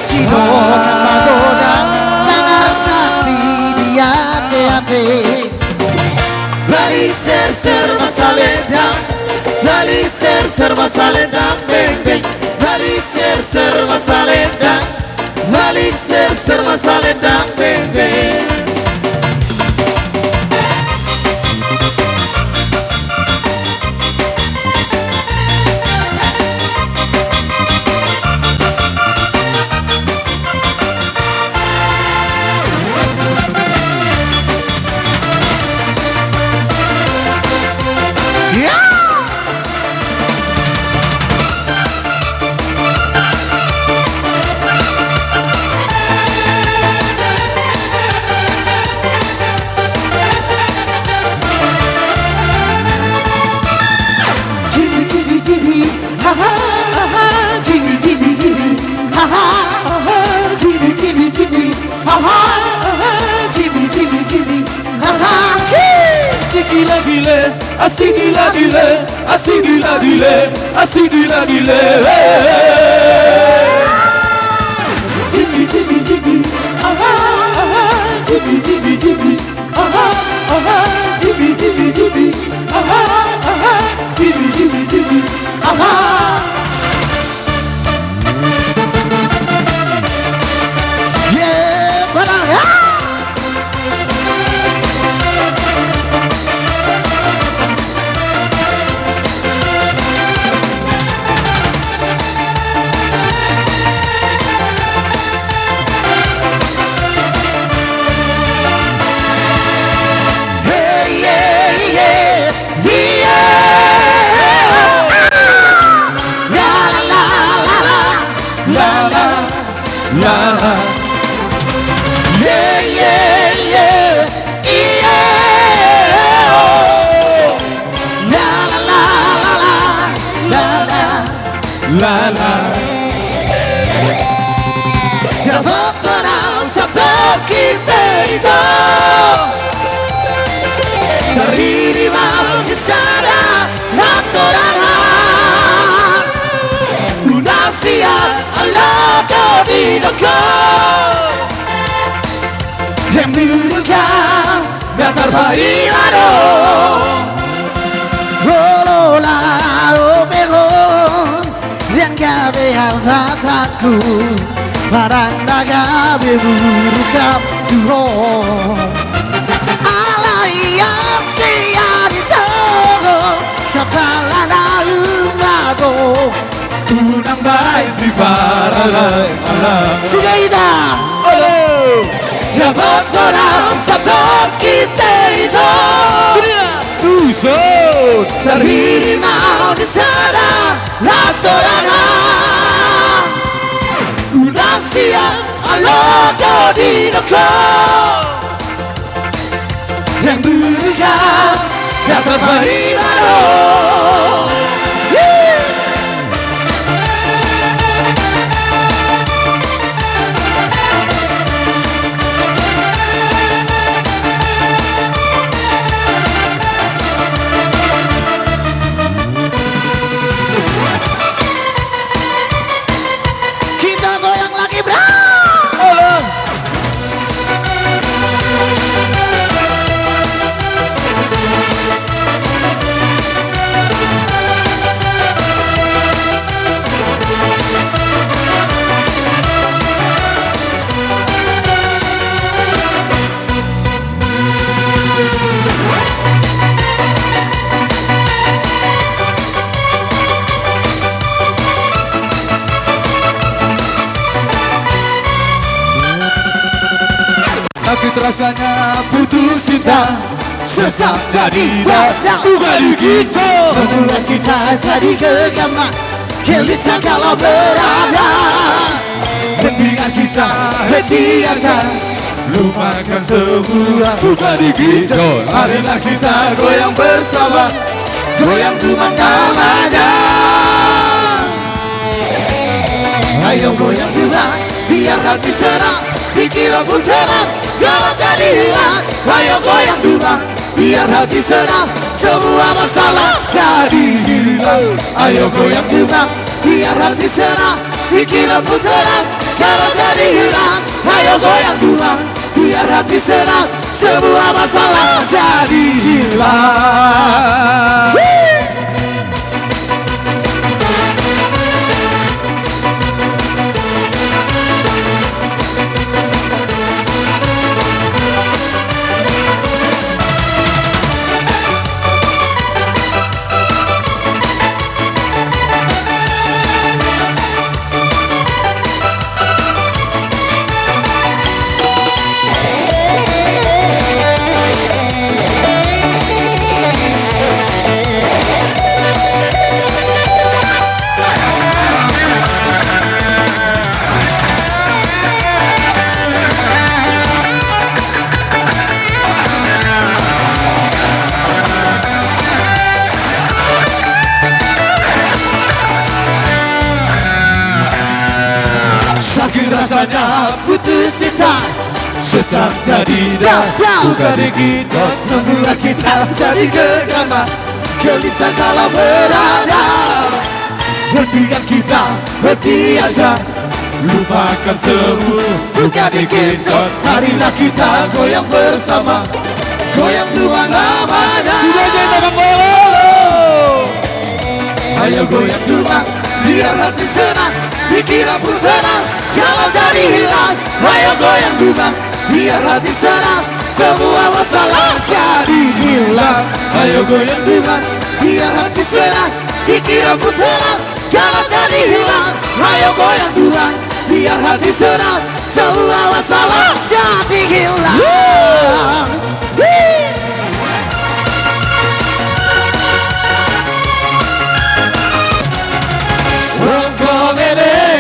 Sidona magodang Tangar sakti di hati-hati Bali ser-ser masalendang Bali ser-ser masalendang beng-beng Bali ser-ser masalendang Bali ser-ser masalendang beng-beng Parang naga beburukap duho Alayas kaya dito Sapala na umago Unang baik di paralay alam Sugayda Olo Dapat orang satu kita itu Tusot Terima di sana Latorangan Unasia Alogo di noko Yang berikan yang terbaik baru Kita goyang lagi bro. sakit rasanya putus cinta, sesat jadi tak bukan begitu. Membuat kita jadi gegama, gelisah kalau berada. Mendingan kita happy aja, lupakan semua bukan begitu. Marilah kita goyang bersama, goyang tuman namanya. Ayo goyang tuman, biar hati senang, pikiran pun tenang, kalau jadi hilang. Ayo goyang tuman, biar hati senang, semua masalah jadi hilang. Ayo goyang tuman, biar hati senang, pikiran pun tenang, kalau jadi hilang. Ayo goyang tuman, biar hati senang, semua masalah jadi hilang. Sakit rasanya putus cinta, sesat jadi bukan begitu. Membuat kita jadi gegama, gelisah kalau berada. Mendingan kita happy aja, lupakan semua bukan begitu. Marilah kita goyang bersama, goyang Tuhan namanya. Sudah jadi Bang Bolo. Ayo goyang Tuhan, biar hati senang, pikiran pun tenang, kalau jadi hilang. Ayo goyang Tuhan, biar hati senang, semua masalah jadi hilang. Ayo goyang Tuhan, biar hati senang, pikiran pun tenang, kalau jadi hilang. Ayo goyang Tuhan, biar hati senang, semua masalah jadi hilang.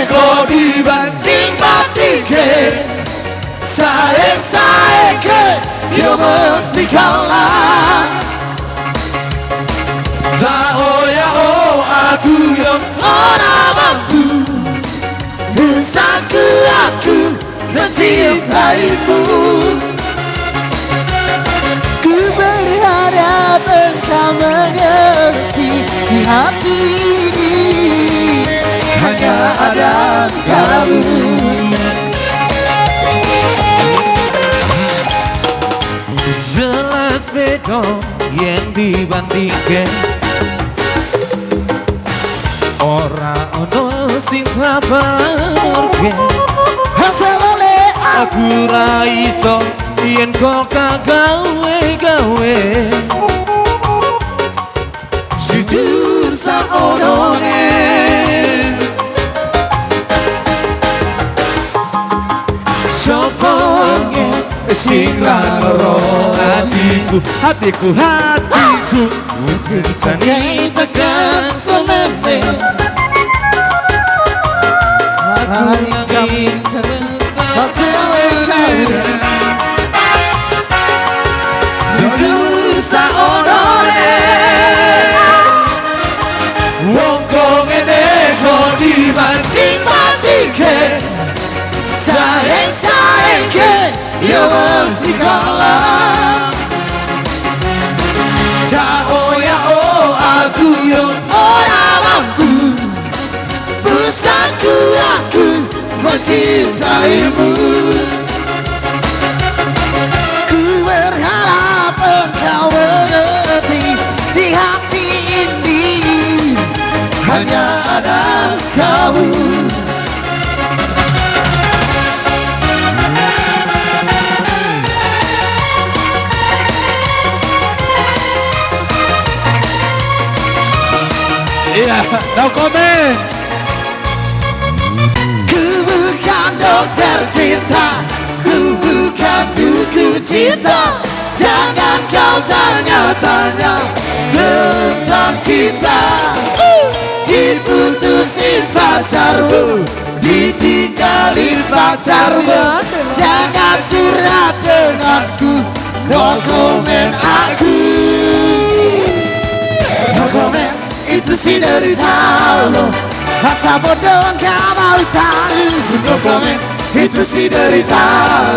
Kau dibanding-bandingkan, saing-saingkan, you mesti kalah. Tak ya oh aku yang orang mampu, bersangku aku mencintaimu. Ku berharap engkau mengerti di hati ini hanya ada kamu. Jelas beda yang dibandingkan, ora ono sing tabarke. Hasil oleh aku ra iso yen kok gawe-gawe. Jujur saonone sopongnya sing loro hatiku, hatiku, hatiku wis kersane tekan semene. Aku ingin jujur saonone wong kok ngene kok dibanding-bandingke. Saing-saingkan, you mesti kalah. Jauh ya oh aku yang orang mampu, bersangku aku mencintaimu. Ku berharap engkau mengerti di hati ini hanya ada kamu. Iya, no comment. Ku bukan dokter cinta, Aku bukan duku cinta. Jangan kau tanya-tanya tentang cinta. Diputusin pacarmu, ditinggalin pacarmu. Jangan curhat denganku, no comment aku. No comment, itu sih derita lo. Masa bodoh gak mau tahu. No comment, itu sih derita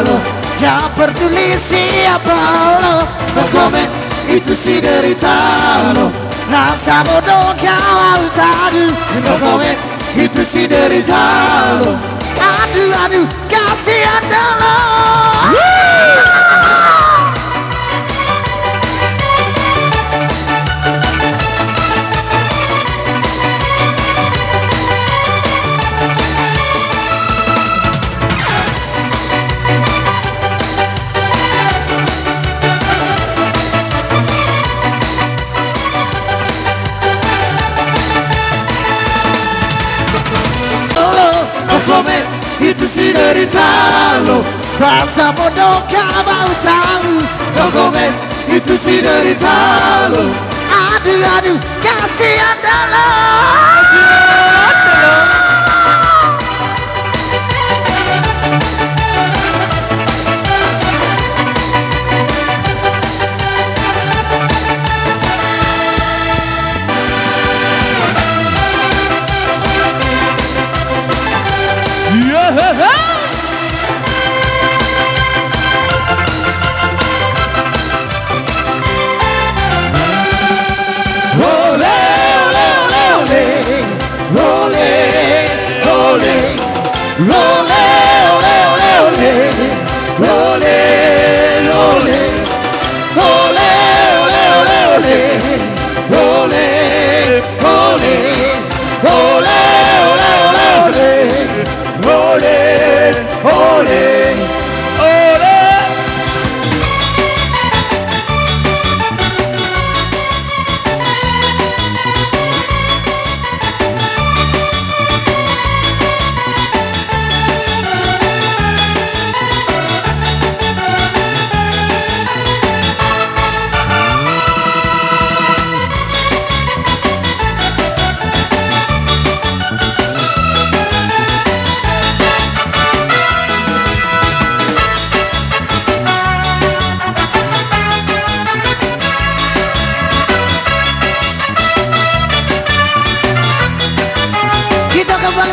lo. Gak peduli siapa lo. No comment, itu sih derita lo. Rasa bodoh gak mau tahu. No comment, itu sih derita lo. Aduh aduh kasihan lo. No comment, itu sih derita lo. Rasa bodoh gak mau tahu. No comment, itu sih derita lo. Aduh aduh kasihan lo.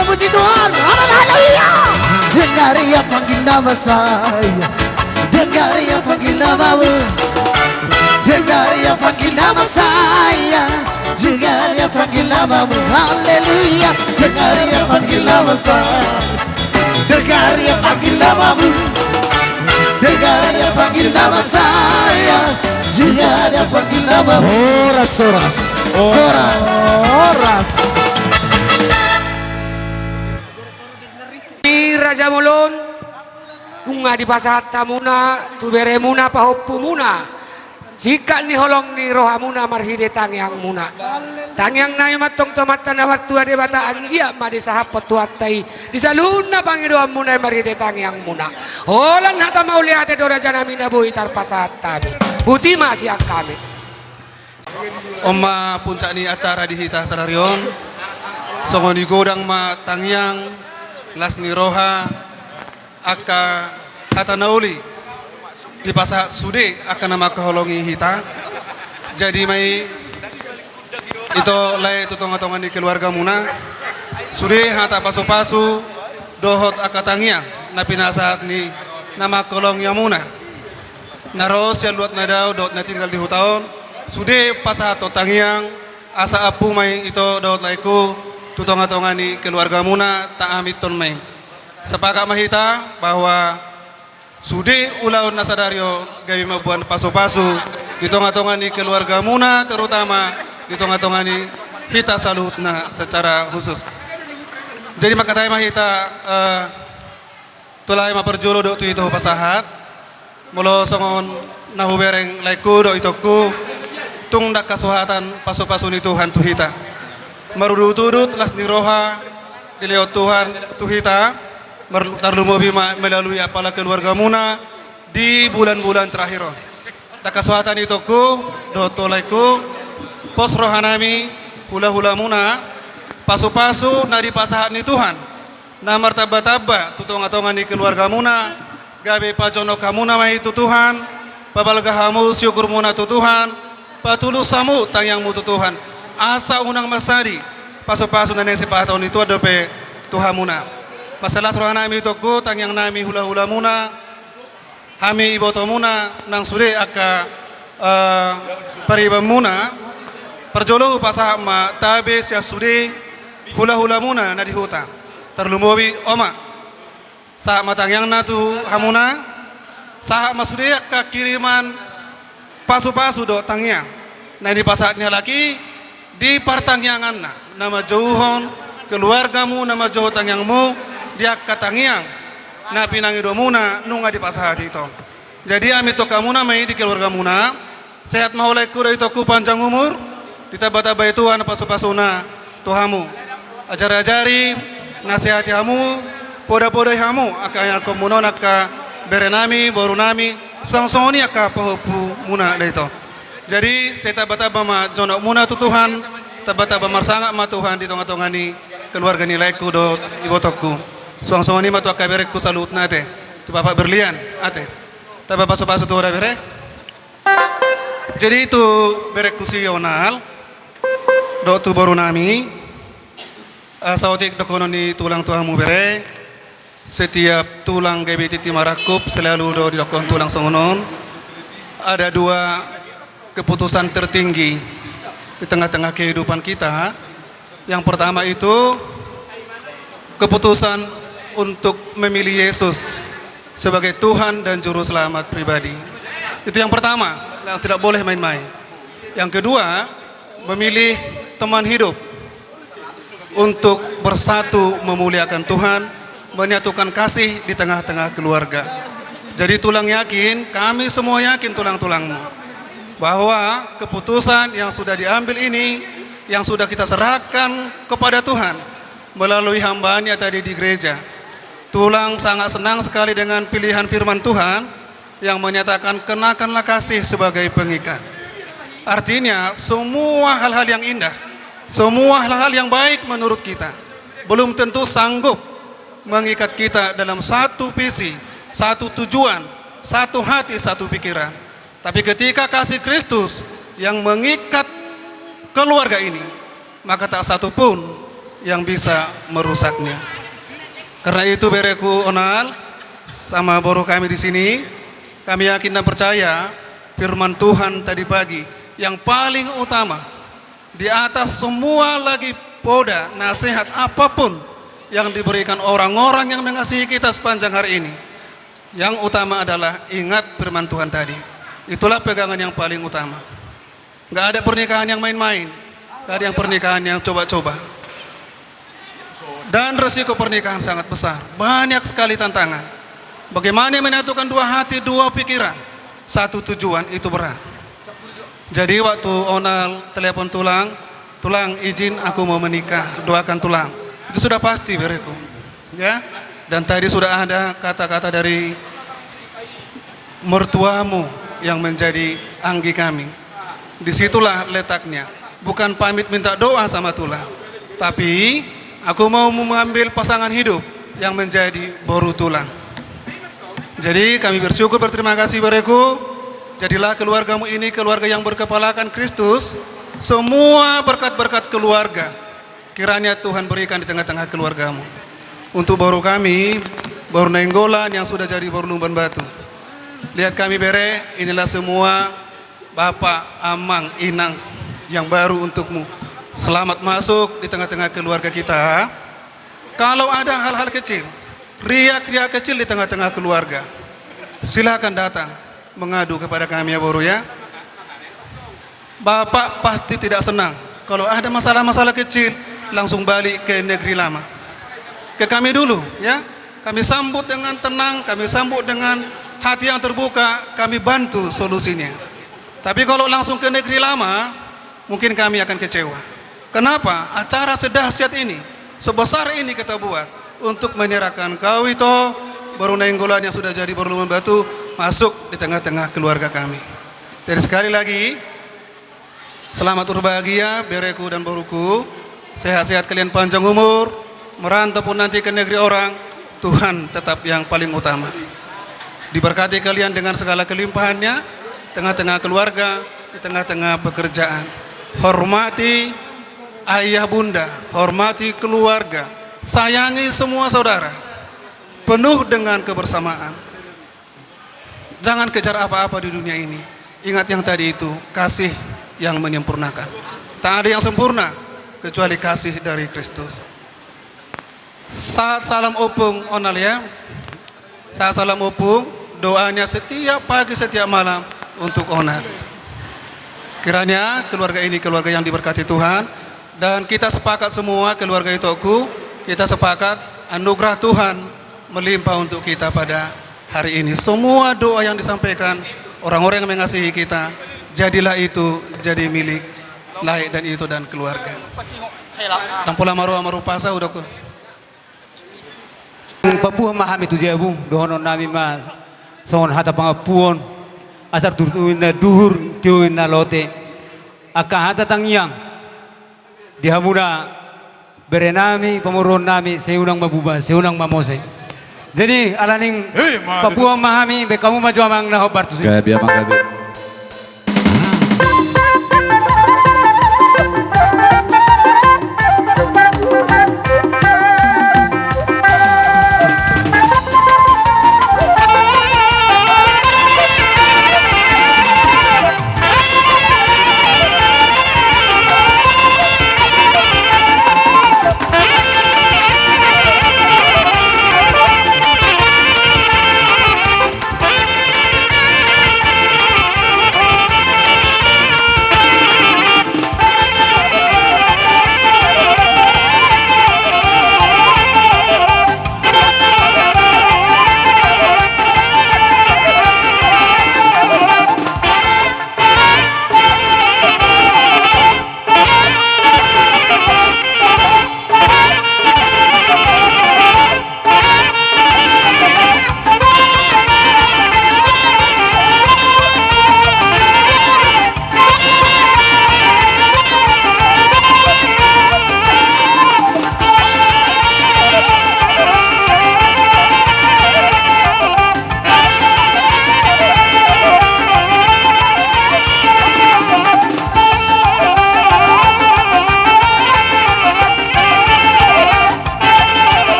Puji Tuhan, haleluya. Dengar ia panggil nama saya, dengar ia panggil namamu, dengar ia panggil nama saya, dengar ia panggil namamu, haleluya. Dengar ia panggil nama saya, dengar ia panggil namamu, dengar ia panggil nama saya, dengar ia panggil namamu. Oras, oras, oras, oras. Raja Mulun bunga di pasata muna tu bere muna pahoppu muna jika ni holong ni roha muna marhide tangyang muna tangyang na matong tomatan na waktu ade bata anggia ma di sahapot tuatai di saluna pangidoa muna marhide tangyang muna holang hata mauli ate dora jana mina bui tar pasata buti masih kami Oma puncak ni acara di hita sararion songon di godang ma tangyang las ni roha aka hata nauli di pasat sude akan nama keholongi hita jadi mai itu lai tutong-tongan di keluarga muna sude hata pasu-pasu dohot aka tangia na pinasat ni nama kolong yang muna naros ya luat nadau dot na tinggal di hutaon sude pasato tangiang asa apu mai itu dohot laiku tutong-tongan di keluarga muna tak amit ton mai sepakat mahita bahwa sude ulaun nasadario gawi mabuan pasu-pasu di tonga-tongan di keluarga muna terutama di tonga-tongan di hita salutna secara khusus jadi makatai mahita tulai maperjolo do tu itu pasahat mulo songon nahu bereng laiku do itoku tung dak kasuhatan pasu-pasu ni Tuhan tu hita marudut-udut las niroha dilihat Tuhan tuhita tarlumobi melalui apalah keluarga muna di bulan-bulan terakhir. Takaswatan itu ku dotolaiku pos rohanami hula-hula muna pasu-pasu nari pasahat ni Tuhan na martaba-taba tutong-atongan ni keluarga muna gabe pajono kamuna mai tu Tuhan pabalgahamu syukur muna tu Tuhan patulus samu tangyangmu tu Tuhan asa unang masari pasu-pasu na nesi pahaton itu adope Tuhan muna masalah rohanami itu ku tangyang nami hula-hula muna hami iboto muna nang sude aka paribam muna perjolo pasah ma tabe sia sude hula-hula muna na di huta terlumobi oma saat matang yang natu hamuna saat masude ka kiriman pasu-pasu do tangnya na di pasatnya lagi di partangyangan nama jauhon keluargamu nama jauh tangyangmu dia katangyang na pinangi do muna nunga di pasahat itu jadi ami to kamuna mai di keluarga muna sehat maulai kuda itu ku panjang umur ditaba-taba itu anak pasu-pasuna tuhamu ajar-ajari nasihati hamu poda-poda hamu aka yang komunon aka berenami borunami suang-suangni aka pahupu muna itu jadi saya taba-taba ma jonok muna tu Tuhan taba-taba marsangak ma Tuhan di tongah-tongani keluarga nilaiku do ibotokku suang-suangni ma tu aka berekku salut nate tu bapak berlian ate taba pasu-pasu tu ora bere jadi itu berekku sional do tu borunami sautik dokononi tulang tuamu bere setiap tulang gabe titi marakup selalu do dilakon tulang songonon ada dua keputusan tertinggi di tengah-tengah kehidupan kita yang pertama itu keputusan untuk memilih Yesus sebagai Tuhan dan Juru Selamat pribadi itu yang pertama tidak boleh main-main yang kedua memilih teman hidup untuk bersatu memuliakan Tuhan, menyatukan kasih di tengah-tengah keluarga. Jadi tulang yakin, kami semua yakin tulang-tulangmu bahwa keputusan yang sudah diambil ini, yang sudah kita serahkan kepada Tuhan melalui hambanya tadi di gereja. Tulang sangat senang sekali dengan pilihan firman Tuhan yang menyatakan kenakanlah kasih sebagai pengikat. Artinya semua hal-hal yang indah, semua hal-hal yang baik menurut kita belum tentu sanggup mengikat kita dalam satu visi, satu tujuan, satu hati, satu pikiran. Tapi ketika kasih Kristus yang mengikat keluarga ini, maka tak satu pun yang bisa merusaknya. Karena itu bereku onal sama boru kami di sini, kami yakin dan percaya firman Tuhan tadi pagi yang paling utama di atas semua lagi poda nasihat apapun yang diberikan orang-orang yang mengasihi kita sepanjang hari ini. Yang utama adalah ingat firman Tuhan tadi. Itulah pegangan yang paling utama. Nggak ada pernikahan yang main-main, nggak ada yang pernikahan yang coba-coba. Dan resiko pernikahan sangat besar, banyak sekali tantangan. Bagaimana menyatukan dua hati, dua pikiran, satu tujuan itu berat. Jadi waktu onal telepon tulang izin aku mau menikah, doakan tulang. Itu sudah pasti bereku. Ya. Dan tadi sudah ada kata-kata dari mertuamu yang menjadi anggi kami. Disitulah letaknya. Bukan pamit minta doa sama tulang, tapi aku mau mengambil pasangan hidup yang menjadi boru tulang. Jadi kami bersyukur, berterima kasih bereku. Jadilah keluargamu ini keluarga yang berkepalakan Kristus. Semua berkat-berkat keluarga kiranya Tuhan berikan di tengah-tengah keluargamu. Untuk baru kami, baru Nainggolan yang sudah jadi baru Lumban Batu. Lihat kami bere, inilah semua Bapak, Amang, Inang yang baru untukmu. Selamat masuk di tengah-tengah keluarga kita. Kalau ada hal-hal kecil, riak-riak kecil di tengah-tengah keluarga, silakan datang mengadu kepada kami ya Boru ya. Bapak pasti tidak senang kalau ada masalah-masalah kecil langsung balik ke negeri lama. Ke kami dulu ya. Kami sambut dengan tenang, kami sambut dengan hati yang terbuka, kami bantu solusinya. Tapi kalau langsung ke negeri lama, mungkin kami akan kecewa. Kenapa? Acara sedahsyat ini, sebesar ini kita buat, untuk menyerahkan kau itu baru nenggolan yang sudah jadi berlumur batu masuk di tengah-tengah keluarga kami. Jadi sekali lagi, selamat berbahagia bereku dan boruku, sehat-sehat kalian panjang umur, merantau pun nanti ke negeri orang, Tuhan tetap yang paling utama. Diberkati kalian dengan segala kelimpahannya, tengah-tengah keluarga, di tengah-tengah pekerjaan. Hormati ayah bunda, hormati keluarga, sayangi semua saudara, penuh dengan kebersamaan. Jangan kejar apa-apa di dunia ini. Ingat yang tadi itu, kasih yang menyempurnakan. Tak ada yang sempurna kecuali kasih dari Kristus. Saat salam opung onal ya. Saat salam opung, doanya setiap pagi setiap malam untuk onal. Kiranya keluarga ini keluarga yang diberkati Tuhan, dan kita sepakat semua keluarga Itoku, kita sepakat anugerah Tuhan melimpah untuk kita pada hari ini. Semua doa yang disampaikan orang-orang yang mengasihi kita, jadilah itu jadi milik Laik dan itu dan keluarga. Dan pola maru pasa udah ku. Papua mahami tu jabu dohono nami mas songon hata pangapuon asar turtuina duhur tioina lote aka hata tangyang dihamuna berenami pemurun nami seunang mabuba seunang mamose. Jadi alaning Papua mahami be kamu maju amang na hobar tu. Gabi amang gabi.